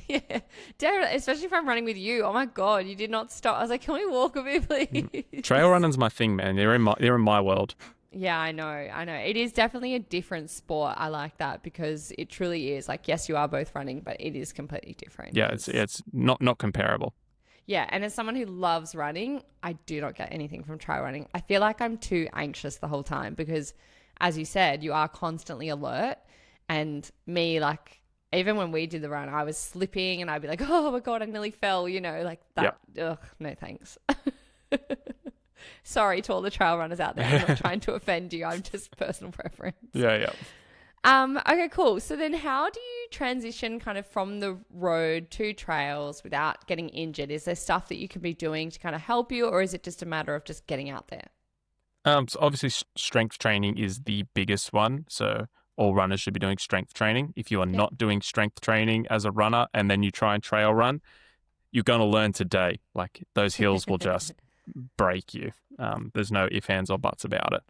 Yeah, Darren, especially if I'm running with you. Oh my God, you did not stop. I was like, can we walk a bit, please? Trail running's my thing, man. They're in my world. Yeah, I know. It is definitely a different sport. I like that because it truly is. Like, yes, you are both running, but it is completely different. Yeah, it's not comparable. Yeah, and as someone who loves running, I do not get anything from trail running. I feel like I'm too anxious the whole time because, as you said, you are constantly alert. And me, like, even when we did the run, I was slipping and I'd be like, oh my God, I nearly fell, like that. Yep. Ugh, no thanks. Sorry to all the trail runners out there. I'm not trying to offend you. I'm just personal preference. Yeah. Okay, cool. So then how do you transition kind of from the road to trails without getting injured? Is there stuff that you can be doing to kind of help you, or is it just a matter of just getting out there? So obviously strength training is the biggest one. So all runners should be doing strength training. If you are Yep. not doing strength training as a runner and then you try and trail run, you're going to learn today. Like those hills will just break you. There's no ifs, ands, or buts about it.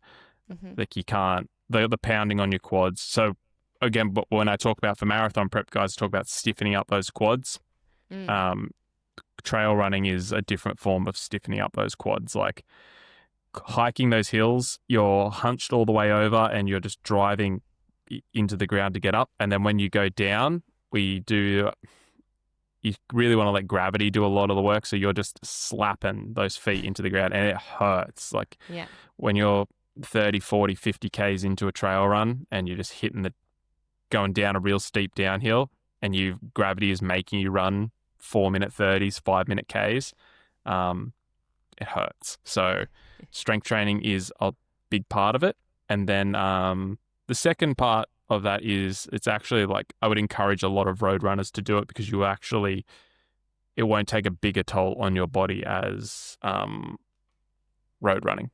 Like you can't, the pounding on your quads. So again, but when I talk about for marathon prep guys, I talk about stiffening up those quads. Trail running is a different form of stiffening up those quads. Like hiking those hills, you're hunched all the way over and you're just driving into the ground to get up. And then when you go down, you really want to let gravity do a lot of the work. So you're just slapping those feet into the ground and it hurts. Like when you're 30, 40, 50 Ks into a trail run and you're just going down a real steep downhill and gravity is making you run 4-minute 30s, 5-minute Ks, it hurts. So strength training is a big part of it. And then the second part of that is it's actually like I would encourage a lot of road runners to do it because it won't take a bigger toll on your body as road running.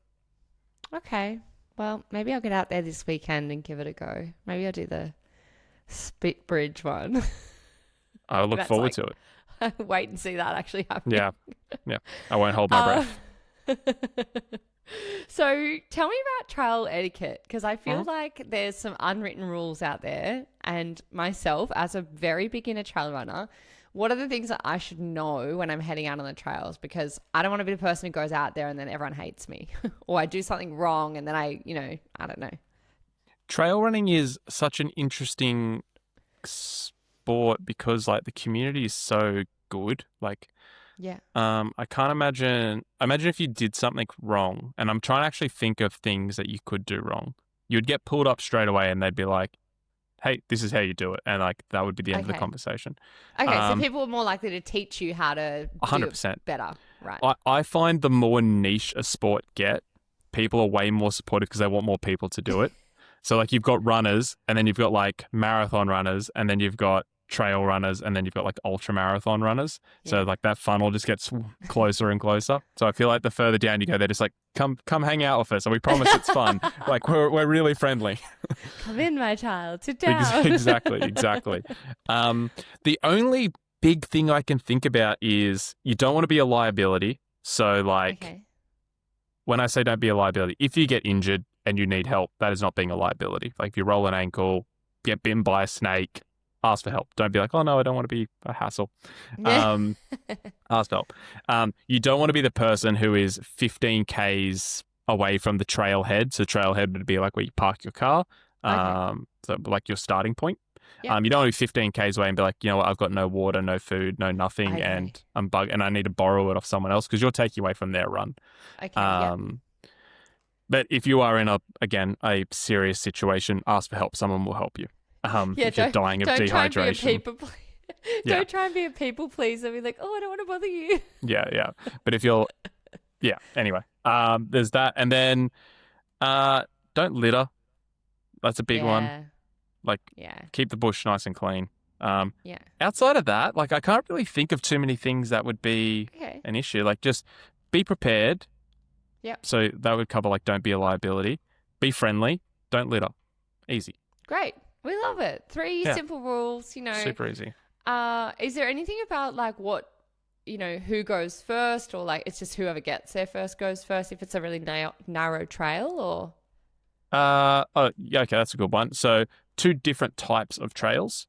Okay. Well, maybe I'll get out there this weekend and give it a go. Maybe I'll do the Spit Bridge one. I look forward to it. Wait and see that actually happen. Yeah. I won't hold my breath. So tell me about trail etiquette, because I feel like there's some unwritten rules out there, and myself as a very beginner trail runner, what are the things that I should know when I'm heading out on the trails? Because I don't want to be the person who goes out there and then everyone hates me or I do something wrong and then I don't know. Trail running is such an interesting sport because like the community is so good. Like I can't imagine if you did something wrong, and I'm trying to actually think of things that you could do wrong. You'd get pulled up straight away and they'd be like, hey, this is how you do it. And like, that would be the end of the conversation. Okay. So people are more likely to teach you how to 100% do it better. Right. I find the more niche a sport people are way more supportive because they want more people to do it. So like you've got runners and then you've got like marathon runners and then you've got trail runners and then you've got like ultra marathon runners. So like that funnel just gets closer and closer. So I feel like the further down you go, they're just like, come hang out with us and we promise it's fun. Like we're really friendly. Come in, my child, sit down. Exactly. The only big thing I can think about is you don't want to be a liability. So like when I say don't be a liability, if you get injured and you need help, that is not being a liability. Like if you roll an ankle, get bitten by a snake, ask for help. Don't be like, oh no, I don't want to be a hassle. Ask for help. You don't want to be the person who is 15 Ks away from the trailhead. So trailhead would be like where you park your car. So like your starting point. You don't want to be 15 Ks away and be like, you know what, I've got no water, no food, no nothing, and I'm and I need to borrow it off someone else because you're taking away from their run. But if you are in a serious situation, ask for help. Someone will help you. If you're dying of dehydration. Don't try and be a people pleaser. Be like, oh, I don't want to bother you. Yeah. But if you're, anyway, there's that. And then don't litter. That's a big one. Like, keep the bush nice and clean. Outside of that, like, I can't really think of too many things that would be an issue. Like, just be prepared. So that would cover, like, don't be a liability. Be friendly. Don't litter. Easy. Great. We love it. 3 simple rules, Super easy. Is there anything about, like, what, who goes first, or, like, it's just whoever gets there first goes first if it's a really narrow trail, or? Okay, that's a good one. So 2 different types of trails.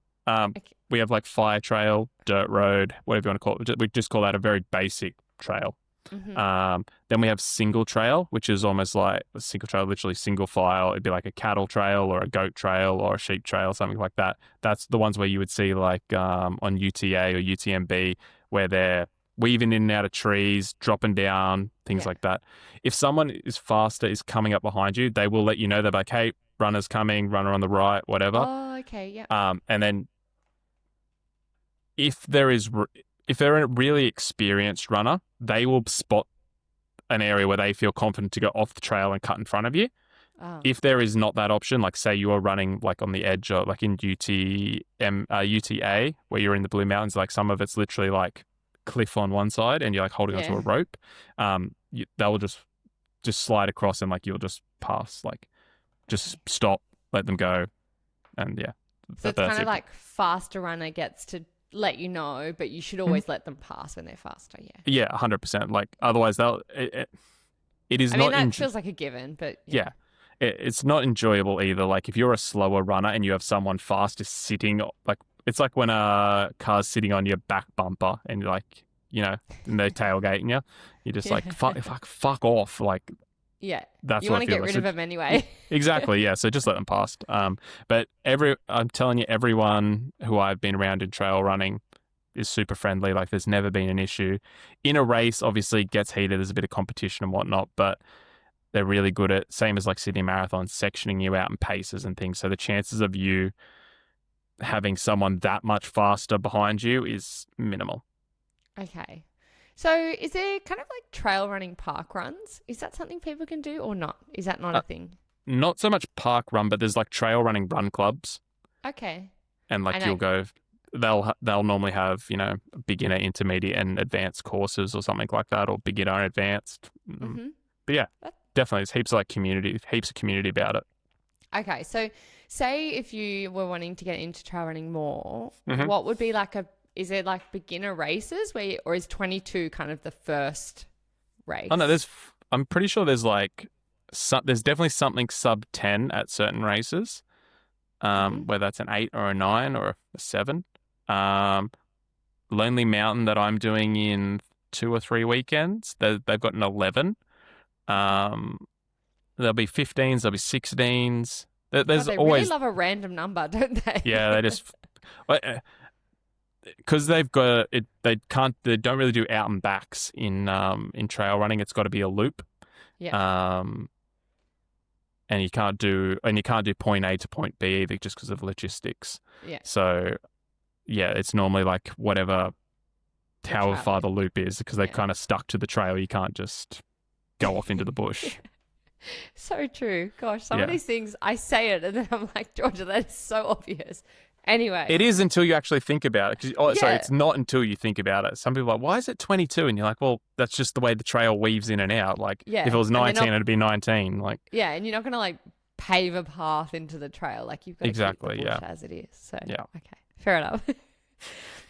We have like fire trail, dirt road, whatever you want to call it. We just call that a very basic trail. Then we have single trail, which is almost like a single trail, literally single file. It'd be like a cattle trail or a goat trail or a sheep trail, something like that. That's the ones where you would see like on UTA or UTMB where they're weaving in and out of trees, dropping down, things like that. If someone is faster, is coming up behind you, they will let you know. They're like, hey, runner's coming, runner on the right, whatever. Oh, okay, yeah. And then if they're a really experienced runner, they will spot an area where they feel confident to go off the trail and cut in front of you. If there is not that option, like say you are running like on the edge or like in UTA, where you're in the Blue Mountains, like some of it's literally like cliff on one side and you're like holding onto a rope, they'll just just slide across and like you'll just pass, like just stop, let them go, and yeah. So it's kind of like faster runner gets to let you know, but you should always let them pass when they're faster. Yeah. Yeah, 100%. Like otherwise, it is I not. mean, that feels like a given, but yeah, it's not enjoyable either. Like if you're a slower runner and you have someone faster sitting, like it's like when a car's sitting on your back bumper and you're like, and they're tailgating you. You're just like fuck off. Like yeah, that's you what want to get rid of them anyway. Exactly. Yeah. So just let them pass. But I'm telling you, everyone who I've been around in trail running is super friendly. Like there's never been an issue. In a race, obviously it gets heated. There's a bit of competition and whatnot, but they're really good at, same as like Sydney Marathon, sectioning you out in paces and things. So the chances of you having someone that much faster behind you is minimal. Okay. So is there kind of like trail running park runs? Is that something people can do or not? Is that not a thing? Not so much park run, but there's like trail running run clubs. Okay. And like you'll go, they'll normally have, beginner, intermediate and advanced courses or something like that, or beginner and advanced. Mm-hmm. But yeah, definitely there's heaps of community about it. Okay. So say if you were wanting to get into trail running more, mm-hmm. what would be like is it like beginner races or is 22 kind of the first race? Oh no, I'm pretty sure there's like, there's definitely something sub 10 at certain races, whether that's an 8 or a 9 or a 7. Lonely Mountain that I'm doing in 2 or 3 weekends, they've got an 11. There'll be 15s, there'll be 16s. There's they always really love a random number, don't they? Yeah, they just because they've got it. They don't really do out and backs in trail running. It's got to be a loop. Yeah. And you can't do point A to point B either, just because of logistics. Yeah. So yeah, it's normally like however far the loop is, because they're kind of stuck to the trail. You can't just go off into the bush. So true. Gosh, some of these things, I say it and then I'm like, Georgia, that is so obvious. Anyway. It is until you actually think about it. Sorry, it's not until you think about it. Some people are like, why is it 22? And you're like, well, that's just the way the trail weaves in and out. Like, if it was 19, it'd be 19. Like, yeah, and you're not going to like pave a path into the trail. Like, you've got to keep the bush as it is. So, okay, fair enough.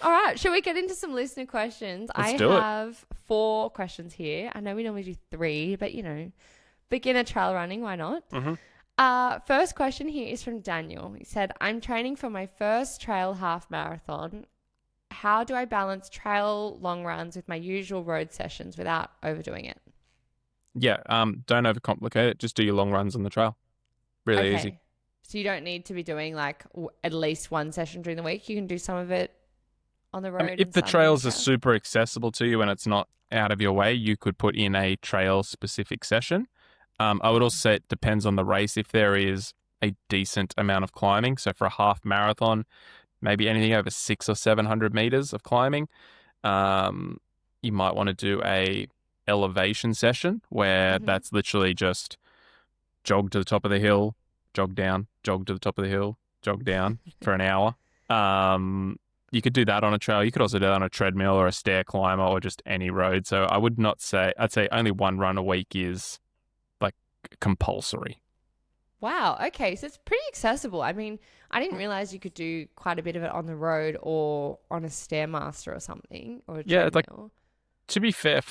All right, shall we get into some listener questions? I have 4 questions here. I know we normally do 3, but beginner trail running, why not? Mm-hmm. First question here is from Daniel. He said, I'm training for my first trail half marathon. How do I balance trail long runs with my usual road sessions without overdoing it? Yeah, don't overcomplicate it. Just do your long runs on the trail. Really easy. So you don't need to be doing like at least one session during the week. You can do some of it on the road. I mean, if the trails are super accessible to you and it's not out of your way, you could put in a trail specific session. I would also say it depends on the race. If there is a decent amount of climbing, so for a half marathon, maybe anything over 600 or 700 meters of climbing, you might want to do a elevation session where that's literally just jog to the top of the hill, jog down, jog to the top of the hill, jog down for an hour. You could do that on a trail. You could also do that on a treadmill or a stair climber or just any road. So I'd say only one run a week is like compulsory. Wow. Okay. So it's pretty accessible. I mean, I didn't realize you could do quite a bit of it on the road or on a Stairmaster or something. Or a treadmill. To be fair,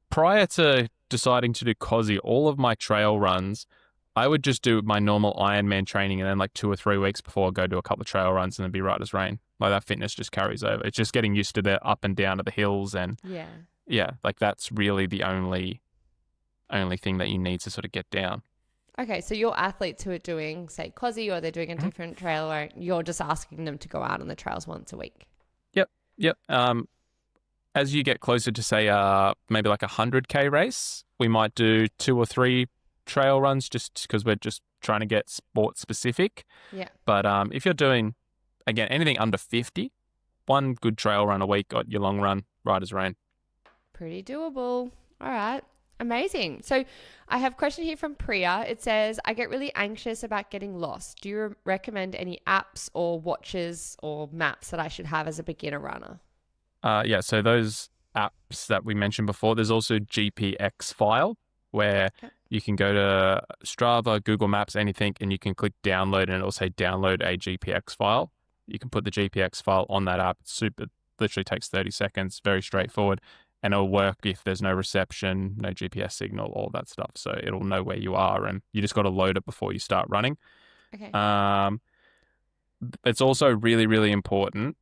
prior to deciding to do COSI, all of my trail runs, I would just do my normal Ironman training and then like 2 or 3 weeks before go do a couple of trail runs and then be right as rain. Like that fitness just carries over. It's just getting used to the up and down of the hills and like that's really the only thing that you need to sort of get down. Okay, so your athletes who are doing, say, COSI or they're doing a different trail, or you're just asking them to go out on the trails once a week? Yep. As you get closer to, say, maybe like a 100K race, we might do 2 or 3 trail runs just because we're just trying to get sport specific. Yeah. But if you're doing, again, anything under 50, one good trail run a week got your long run right as rain. Pretty doable. All right. Amazing. So I have a question here from Priya. It says, I get really anxious about getting lost. Do you recommend any apps or watches or maps that I should have as a beginner runner? So those apps that we mentioned before, there's also GPX File. where Yep. you can go to Strava, Google Maps, anything, and you can click download, and it'll say download a GPX file. You can put the GPX file on that app. It's super, literally takes 30 seconds, very straightforward, and it'll work if there's no reception, no GPS signal, all that stuff. So it'll know where you are, and you just got to load it before you start running. Okay. It's also really, really important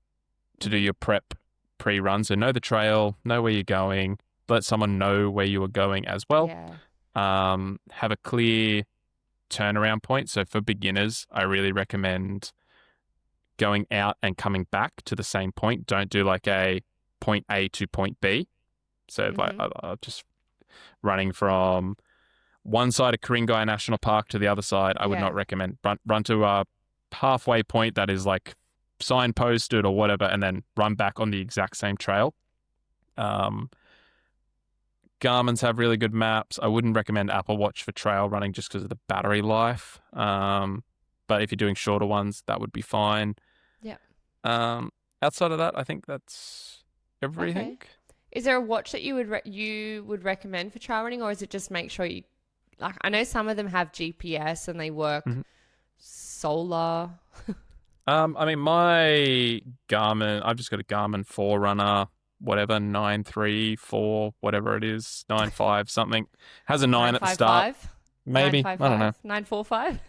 to do your prep pre-run. So know the trail, know where you're going, let someone know where you are going as well. Yeah. Have a clear turnaround point. So for beginners, I really recommend going out and coming back to the same point. Don't do like a point A to point B. So like just running from one side of Ku-ring-gai National Park to the other side, I would not recommend. Run to a halfway point that is like signposted or whatever, and then run back on the exact same trail. Garmin's have really good maps. I wouldn't recommend Apple Watch for trail running just because of the battery life. But if you're doing shorter ones, that would be fine. Yeah. Outside of that, I think that's everything. Okay. Is there a watch that you would recommend for trail running, or is it just make sure you, like, I know some of them have GPS and they work solar. I mean, my Garmin, I've just got a Garmin Forerunner, whatever, 934, whatever it is, 95 something. Has a 9 at the start. Maybe. I don't know. 945?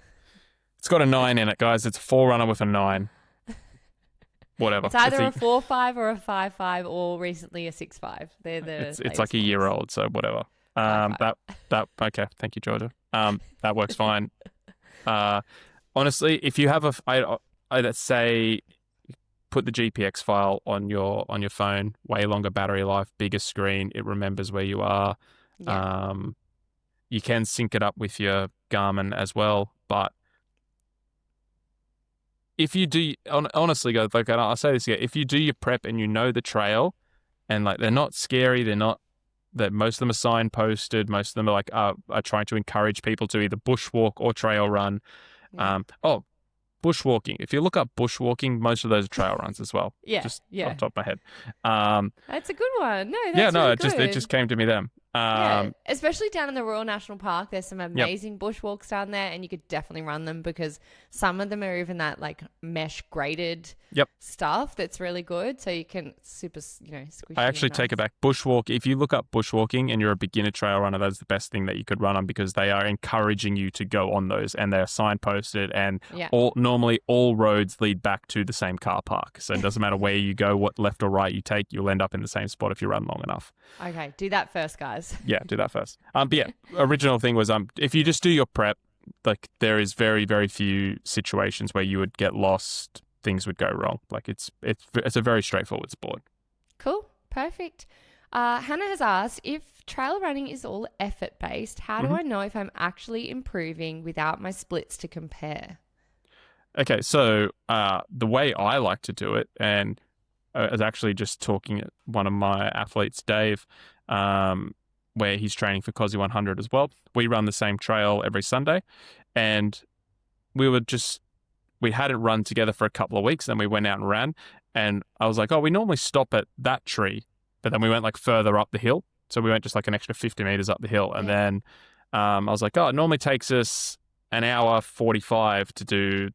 It's got a 9 in it, guys. It's a Forerunner with a 9. Whatever. It's either a 4.5 or a 5.5 or recently a 6.5. They're the It's like a year old, so whatever. That okay. Thank you, Georgia. That works fine. Honestly, if you have I'd say put the GPX file on your phone. Way longer battery life, bigger screen. It remembers where you are. Yeah. You can sync it up with your Garmin as well, but if you do, honestly, guys, like I'll say this again, if you do your prep and you know the trail, and like they're not scary, that most of them are signposted, most of them are like are trying to encourage people to either bushwalk or trail run. Yeah. Bushwalking. If you look up bushwalking, most of those are trail runs as well. Yeah. Just Yeah. off the top of my head. That's a good one. No, that's really it just came to me then. Yeah, especially down in the Royal National Park, there's some amazing bushwalks down there, and you could definitely run them because some of them are even that like mesh graded stuff that's really good. So you can super, squishy. I actually take it back. Bushwalk. If you look up bushwalking and you're a beginner trail runner, that's the best thing that you could run on because they are encouraging you to go on those, and they're signposted, and normally all roads lead back to the same car park. So it doesn't matter where you go, what left or right you take, you'll end up in the same spot if you run long enough. Okay, do that first, guys. Yeah, do that first. But yeah, original thing was if you just do your prep, like there is very, very few situations where you would get lost, things would go wrong. Like it's a very straightforward sport. Cool, perfect. Hannah has asked, if trail running is all effort based, how do I know if I'm actually improving without my splits to compare? Okay, so the way I like to do it, and I was actually just talking to one of my athletes, Dave, where he's training for COSI 100 as well. We run the same trail every Sunday, and we had it run together for a couple of weeks, then we went out and ran, and I was like, we normally stop at that tree, but then we went like further up the hill, so we went just like an extra 50 meters up the hill, and then I was like, it normally takes us an hour 45 to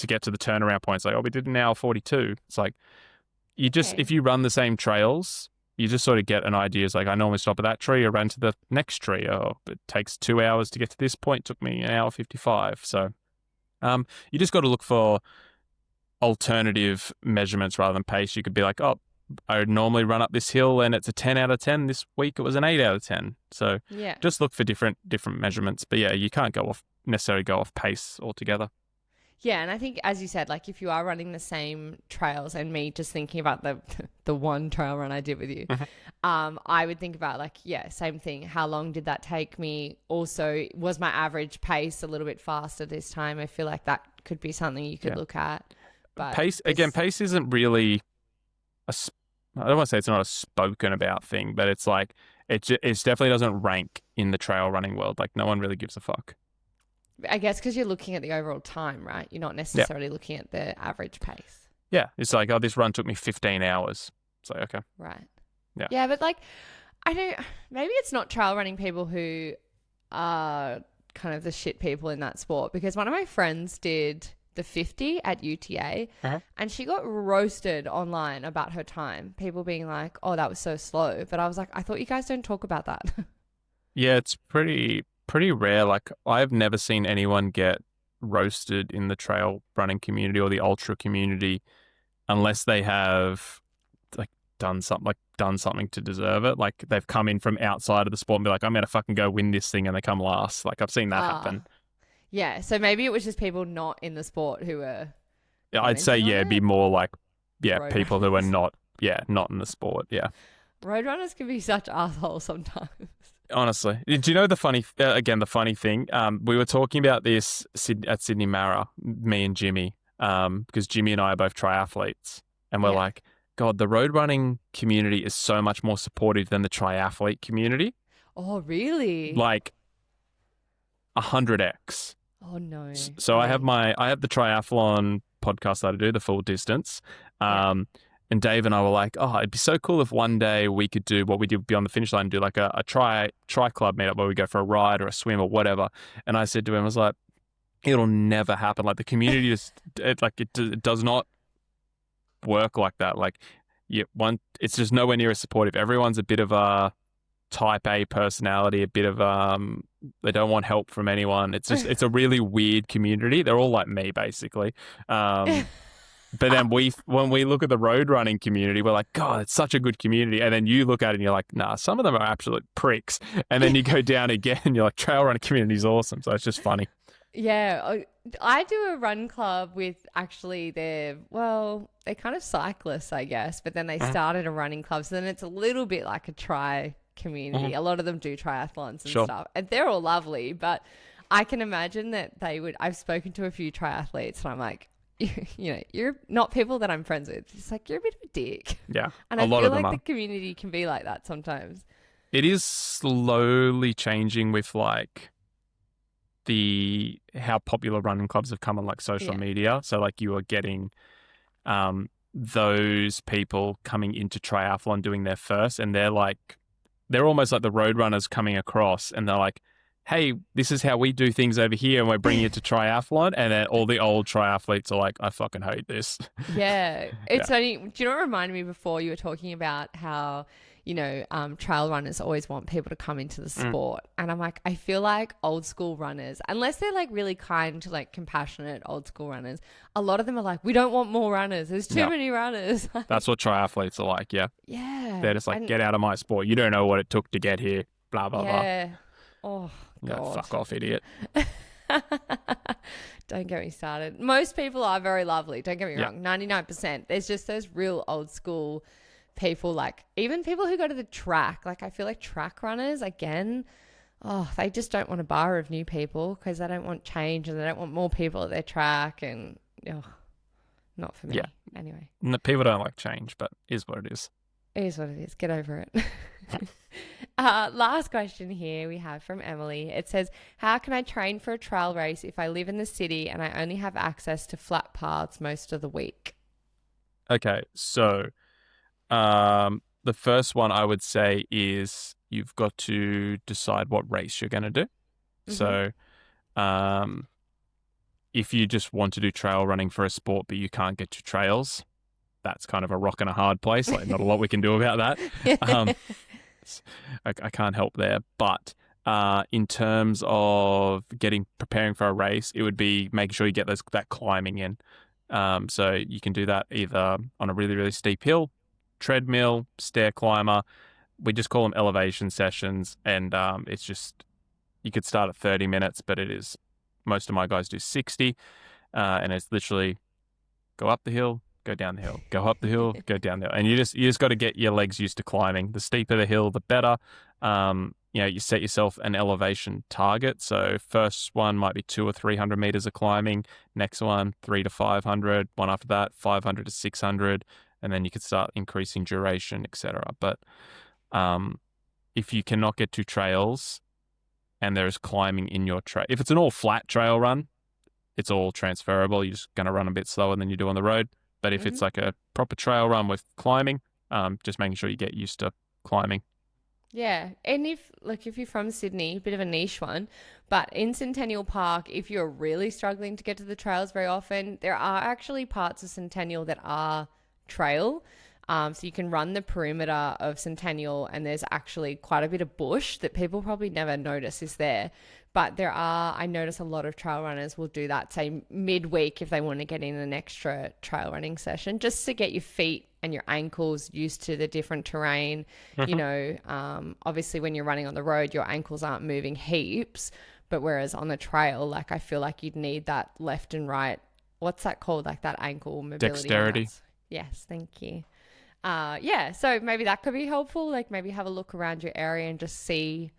get to the turnaround point. It's like, we did an hour 42. It's like, you just, if you run the same trails, you just sort of get an idea. It's like, I normally stop at that tree or run to the next tree. Or it takes 2 hours to get to this point. It took me an hour 55. So you just got to look for alternative measurements rather than pace. You could be like, I would normally run up this hill and it's a 10 out of 10. This week it was an 8 out of 10. So just look for different measurements. But you can't necessarily go off pace altogether. Yeah, and I think, as you said, like if you are running the same trails, and me just thinking about the one trail run I did with you, I would think about same thing. How long did that take me? Also, was my average pace a little bit faster this time? I feel like that could be something you could look at. But pace isn't really I don't want to say it's not a spoken about thing, but it's like it definitely doesn't rank in the trail running world. Like no one really gives a fuck. I guess because you're looking at the overall time, right? You're not necessarily looking at the average pace. Yeah. It's like, this run took me 15 hours. It's like, okay. Right. Yeah. Yeah, but maybe it's not trail running people who are kind of the shit people in that sport, because one of my friends did the 50 at UTA and she got roasted online about her time. People being like, oh, that was so slow. But I was like, I thought you guys don't talk about that. Yeah, it's pretty rare. Like, I've never seen anyone get roasted in the trail running community or the ultra community unless they have like done something to deserve it. Like, they've come in from outside of the sport and be like, I'm gonna fucking go win this thing, and they come last. Like, I've seen that happen. Yeah, so maybe it was just people not in the sport who were. Yeah, I'd say it'd be more like people who are not in the sport. Yeah, roadrunners can be such assholes sometimes. Honestly, do you know the funny thing? We were talking about this at Sydney Mara, me and Jimmy, because Jimmy and I are both triathletes, and we're like, God, the road running community is so much more supportive than the triathlete community. Oh, really? Like 100x. Oh no. So I have the triathlon podcast that I do, the full distance. And Dave and I were like, oh, it'd be so cool if one day we could do what we did beyond the finish line, do like a tri club meetup where we go for a ride or a swim or whatever. And I said to him, I was like, it'll never happen. Like, the community it does not work like that. Like, it's just nowhere near as supportive. Everyone's a bit of a type A personality, a bit of they don't want help from anyone. It's just it's a really weird community. They're all like me, basically. But then when we look at the road running community, we're like, God, it's such a good community. And then you look at it and you're like, nah, some of them are absolute pricks. And then you go down again and you're like, trail running community is awesome. So it's just funny. Yeah, I do a run club with they're kind of cyclists, I guess, but then they started a running club. So then it's a little bit like a tri community. A lot of them do triathlons and stuff. And they're all lovely, but I can imagine that I've spoken to a few triathletes and I'm like, you're not people that I'm friends with. It's like, you're a bit of a dick. Yeah. And I feel like the community can be like that sometimes. It is slowly changing with like how popular running clubs have come on like social media. So like you are getting those people coming into triathlon doing their first, and they're almost like the road runners coming across, and they're like, hey, this is how we do things over here, and we're bringing it to triathlon. And then all the old triathletes are like, I fucking hate this. Yeah. It's funny. Do you know what reminded me before? You were talking about how, trail runners always want people to come into the sport. And I'm like, I feel like old school runners, unless they're like really kind to like compassionate old school runners, a lot of them are like, we don't want more runners. There's too many runners. That's what triathletes are like. Yeah. Yeah. They're just like, get out of my sport. You don't know what it took to get here. Blah, blah, blah. Yeah. Oh, God. Yeah, fuck off, idiot. Don't get me started. Most people are very lovely. Don't get me wrong. 99%. There's just those real old school people, like even people who go to the track. Like, I feel like track runners, again, they just don't want a bar of new people because they don't want change and they don't want more people at their track. And not for me. Yeah. Anyway. No, people don't like change, but it is what it is. It is what it is. Get over it. Last question here we have from Emily. It says, how can I train for a trail race if I live in the city and I only have access to flat paths most of the week? Okay, so the first one I would say is you've got to decide what race you're going to do. So if you just want to do trail running for a sport but you can't get to trails, that's kind of a rock and a hard place. Like, not a lot we can do about that. I can't help there. But in terms of preparing for a race, it would be making sure you get that climbing in. So you can do that either on a really, really steep hill, treadmill, stair climber. We just call them elevation sessions. And it's just, you could start at 30 minutes, but most of my guys do 60. And it's literally go up the hill, go down the hill, go up the hill, go down the hill. And you just got to get your legs used to climbing. The steeper the hill, the better. You set yourself an elevation target. So first one might be 200 or 300 meters of climbing. Next one, 300 to 500. One after that, 500 to 600. And then you could start increasing duration, etc. But if you cannot get to trails and there is climbing in your trail, if it's an all flat trail run, it's all transferable. You're just going to run a bit slower than you do on the road. But if it's like a proper trail run with climbing, just making sure you get used to climbing. Yeah. And if you're from Sydney, a bit of a niche one, but in Centennial Park, if you're really struggling to get to the trails very often, there are actually parts of Centennial that are trail. So you can run the perimeter of Centennial, and there's actually quite a bit of bush that people probably never notice is there. But I notice a lot of trail runners will do that, say midweek, if they want to get in an extra trail running session, just to get your feet and your ankles used to the different terrain. Obviously when you're running on the road, your ankles aren't moving heaps, but whereas on the trail, like I feel like you'd need that left and right. What's that called? Like that ankle mobility. Dexterity. Yes, thank you. So maybe that could be helpful. Like maybe have a look around your area and just see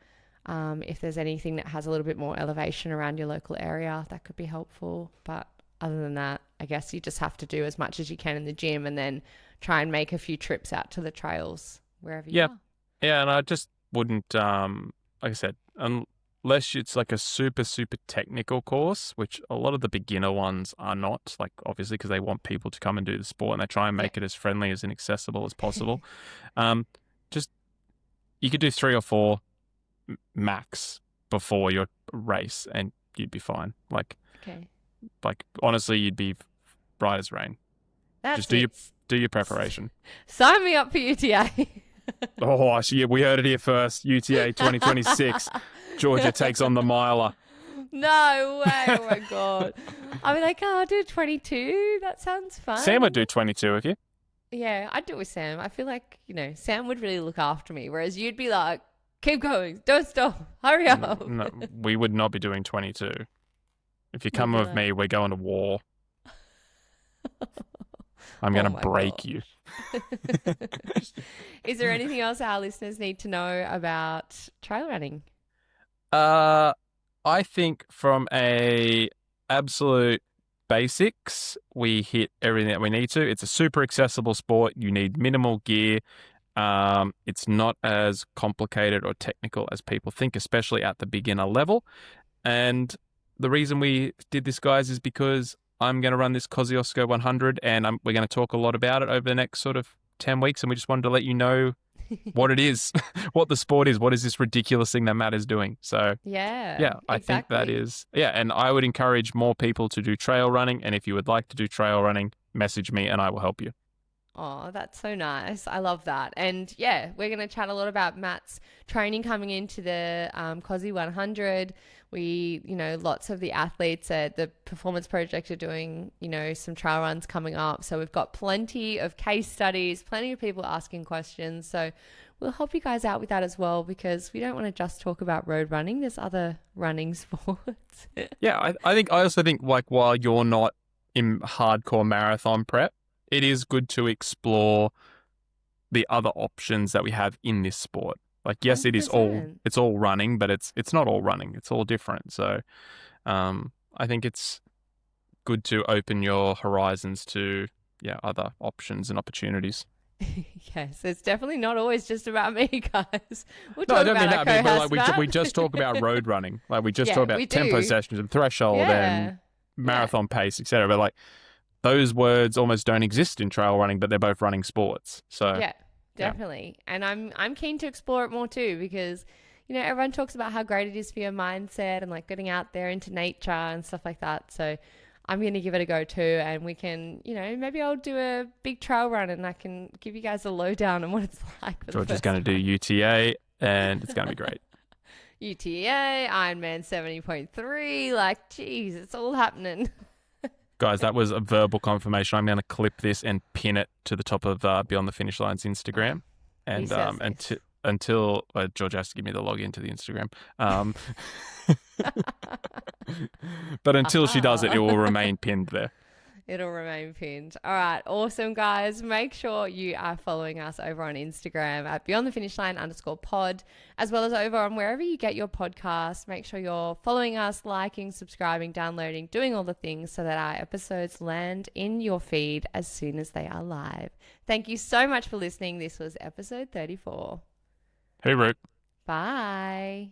if there's anything that has a little bit more elevation around your local area. That could be helpful. But other than that, I guess you just have to do as much as you can in the gym and then try and make a few trips out to the trails wherever you are. Yeah, and I just wouldn't, like I said, unless it's like a super, super technical course, which a lot of the beginner ones are not, like obviously because they want people to come and do the sport and they try and make it as friendly as and accessible as possible. Just, you could do 3 or 4 max before your race and you'd be fine. Like honestly, you'd be bright as rain. Just do your preparation. Sign me up for UTA. Oh, yeah, we heard it here first. UTA 2026. Georgia takes on the miler. No way. Oh my God. I'll be like, I'll do 22. That sounds fun. Sam would do 22 with you. Yeah, I'd do it with Sam. I feel like, Sam would really look after me, whereas you'd be like, keep going. Don't stop. Hurry up. No, we would not be doing 22. If you come with me, we're going to war. I'm going to break you. Is there anything else our listeners need to know about trail running? I think from a absolute basics, we hit everything that we need to. It's a super accessible sport. You need minimal gear. It's not as complicated or technical as people think, especially at the beginner level. And the reason we did this, guys, is because I'm going to run this Kosciuszko 100 and we're going to talk a lot about it over the next sort of 10 weeks. And we just wanted to let you know what it is, what the sport is, what is this ridiculous thing that Matt is doing. So I think that is, and I would encourage more people to do trail running. And if you would like to do trail running, message me and I will help you. Oh, that's so nice. I love that. And we're going to chat a lot about Matt's training coming into the Kosci 100. We, lots of the athletes at the Performance Project are doing, some trail runs coming up. So we've got plenty of case studies, plenty of people asking questions. So we'll help you guys out with that as well, because we don't want to just talk about road running. There's other running sports. I also think like while you're not in hardcore marathon prep, it is good to explore the other options that we have in this sport. Like, yes, 100%. It's all running, but it's not all running. It's all different. So, I think it's good to open your horizons to, other options and opportunities. Yes, it's definitely not always just about me, guys. We'll talk about our co-host, but we just talk about road running. Like we just talk about tempo sessions and threshold and marathon pace, etc. But like, those words almost don't exist in trail running, but they're both running sports. So definitely. And I'm keen to explore it more too, because, everyone talks about how great it is for your mindset and like getting out there into nature and stuff like that. So I'm going to give it a go too. And we can, maybe I'll do a big trail run and I can give you guys a lowdown on what it's like. George is going to do UTA and it's going to be great. UTA, Ironman 70.3, like, geez, it's all happening. Guys, that was a verbal confirmation. I'm going to clip this and pin it to the top of Beyond the Finish Line's Instagram. And until George has to give me the login to the Instagram. But until she does it, it will remain pinned there. It'll remain pinned. All right. Awesome, guys. Make sure you are following us over on Instagram at beyondthefinishline_pod, as well as over on wherever you get your podcast. Make sure you're following us, liking, subscribing, downloading, doing all the things so that our episodes land in your feed as soon as they are live. Thank you so much for listening. This was episode 34. Hey, Rick. Bye.